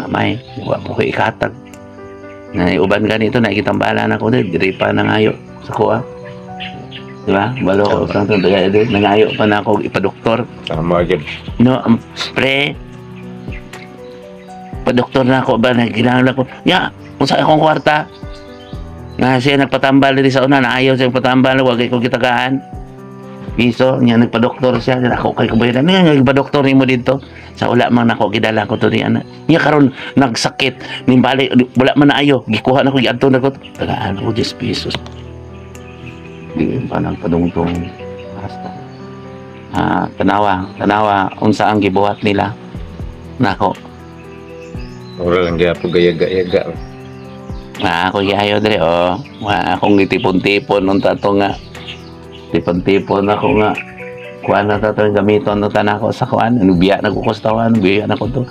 May, wala po ko ikahatag. Uban ganito, nakitambalan ako din. Diri pa nangayo sa kuha. Diba? Balo ko sa ito. Nangayo pa na ako ipadoktor. Tama yun. No, pre. Padoktor na ako ba? Nagkailangan ako. Ya, kung sa akong kwarta. Nga siya nagpatambal din sa una. Naayaw siya nagpatambal. Huwag ko kitagaan. Piso, niya nagpa-doktor siya, ako kay kabayan, nagpa-doktor mo dito. Sa wala man ako gidala ko to ni ana. Niya karon nagsakit, nimbalik wala man na ayo, gikuha na ko giadto na ko. Tagaan ko 10 pesos. Di pa nang padungtong basta. Tanawa unsa ang gibuhat nila. Nako. Ora lang gyapon gaya-gaya. Ako giayo dre akong gitipon-tipon unta to nga. Tipon-tipon ako nga kuan na to gamiton no tanan ko sa kuan biya na ko kustawan biya na ko to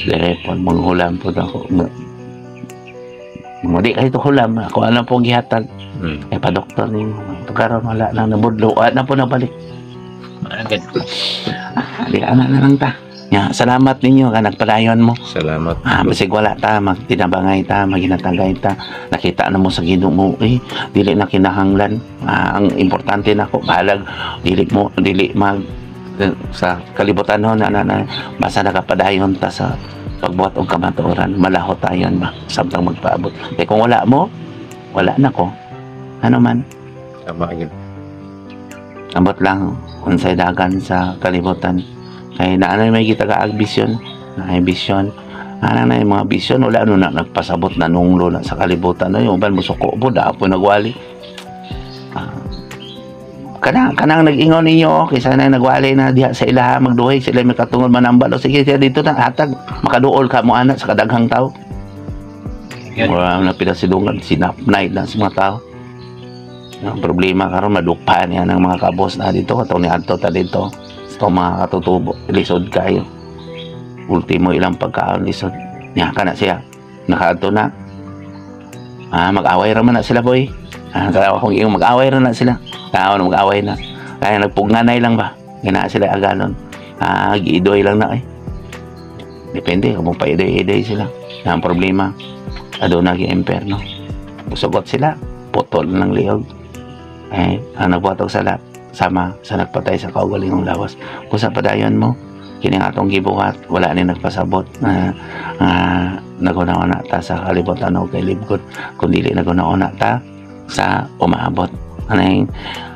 telepon manghulam po ako mo di kahit hulam ako alam pong gihatag pa doktor ni karon wala na nabudlo na po nabalik di ana na lang ta ya salamat ninyo ka nagpadayon mo Salamat. basig wala ta magtinabangay ta maginatagay ta nakita na mo sa Ginoo mo dili na kinahanglan ang importante nako balag dili mag sa kalibutan ho na basta nakapadayon ta sa pagbuhat og kamatuoran malaho tayon ba samtang magpaabot kung wala mo wala na ko ano man Tama yun. ambot lang unsay dagan sa kalibutan kay naanay may gitagaag bisyon na bisyon ana na yung mga bisyon wala na nagpasabot na nunglo na sa kalibutan na yung uban musuko po dapo nagwali kanang nag-ingon ninyo kaysa na nagwali na diha sa ilaha magduhay sila may katungod manambal o sige siya dito na hatag makaduol ka mo ana sa kadaghang tao wala na pinasidungan sinapnight na sa mga tao ang problema karon madukpan yan ng mga kabos na dito katong ni adto ta dito ito mga katutubo lisod kayo ultimo ilang pagkaon lisod niya ka na siya nakaadto na mag-away raman na sila boy kaya kung yung mag-away rin na sila tao na mag-away na kaya nagpugnanay lang ba gina sila aganon giidoy lang na depende kung paidoy-idoy sila ang problema adon na gi-imperno busugot sila putol ng lihog ang nagbuhatog sala sama sa nagpatay sa kaugalingong lawas kung sa padayon mo kining atong gibuhat wala ni nagpasabot nagunaon na ta sa kalibutan o kay libgot kung dili nagunaon na ta sa umaabot anay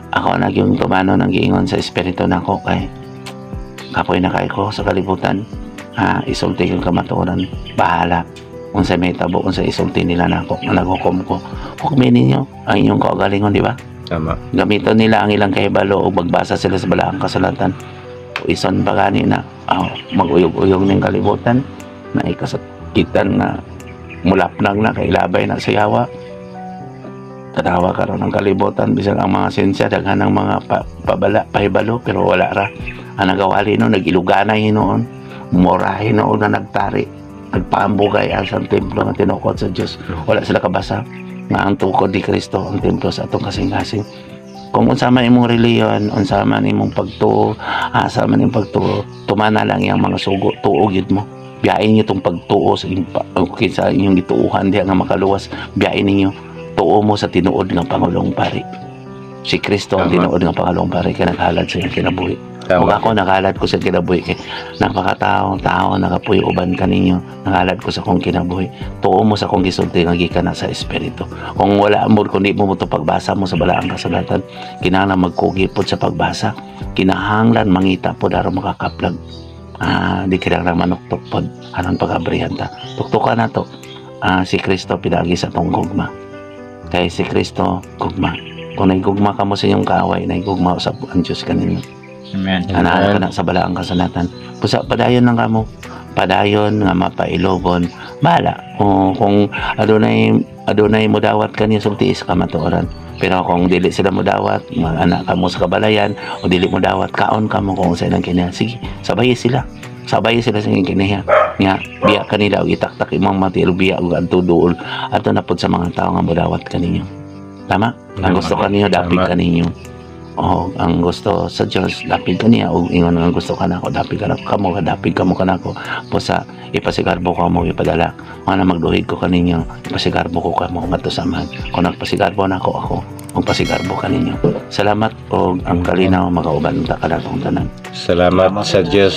ako nagyong tumano ng giingon sa espiritu nako kay kapoy na kay ko sa kalibutan isulti yung kamatuoran bahala kung sa may tabo kung sa isulti nila nako na naghukom ko hukumin ninyo ang inyong kaugalingon di ba Tama. gamiton nila ang ilang kahibalo o magbasa sila sa balaang kasulatan o ison pa gani na mag-uyog-uyog ng kalibutan na ikasakitan na mulapnag na kailabay na sa yawa tanawa karon ng kalibutan bisag ang mga sensya daghan ng mga pahibalo pero wala ra ang nagawali no nagiluganay noon murahin noon na nagtari nagpaambugay sa templo nga tinukod sa Dios. Wala sila kabasa nga ang tukod ni Kristo ang templo sa atong kasing-kasing. Kung unsa man imong reliyon, unsa man imong pagtuo, asa man imong pagtuo, tumana lang yang mga sugo, tuo gyud mo. Biyain niyo tong pagtuo sa kinsa inyong gituuhan diha nga makaluwas. Biyain ninyo tuo mo sa tinuod nga Pangulong Pari. Si Kristo ang Tama. tinuod nga Pangulong Pari kay naghalad sa iyang kinabuhi. Kung Tama. ako naghalad ko sa kinabuhi kay napakatao nagapuy uban kaninyo, naghalad ko sa kong kinabuhi. Tuo mo sa kong gisulti nga gikan na sa espiritu. Kung wala mo kundi mo to pagbasa mo sa balaang kasulatan, kinahanglan magkugipod sa pagbasa. Kinahanglan mangita pod aron makakaplag. Di kinahanglan manuktok pod aron pagabrihan ta. Tuktukan na to. Si Kristo pinagi sa tong gugma. Kay si Kristo gugma. Kung naigugma ka mo sa iyong kaaway, naigugma usab ang Diyos kaninyo. Amen. Anaan ka na sa balaang kasanatan. Pusa, padayon lang kamo. Padayon nga mapailobon. Bala. Kung adunay mo dawat kaniya sultiis ka matuoran. Pero kung dili sila mo dawat, anak ka mo sa kabalayan, o dili mo dawat, kaon ka mo kung sa ilang kiniya. Sige, sabayi sila. Sabayi sila sa ilang kiniya. Nga, biya kanila o itaktak imong matil, biya o adto duol. Ato na pod sa mga tao nga mo dawat kaninyo. Tama? Ang gusto kaninyo, dapig Tama. kaninyo. O ang gusto sa Diyos, dapig ka niya. O ingon ang gusto ka na ako, dapig ka na kamo, dapig ka mo ka na ako. Pusa, ipasigarbo ko mo ipadala. Kung na magduhig ko kaninyo, ipasigarbo ko ka mo matusaman. Kung nagpasigarbo na ako, magpasigarbo ka ninyo. Salamat o ang kalinaw, makauban ta ka na tanan. Salamat sa Diyos.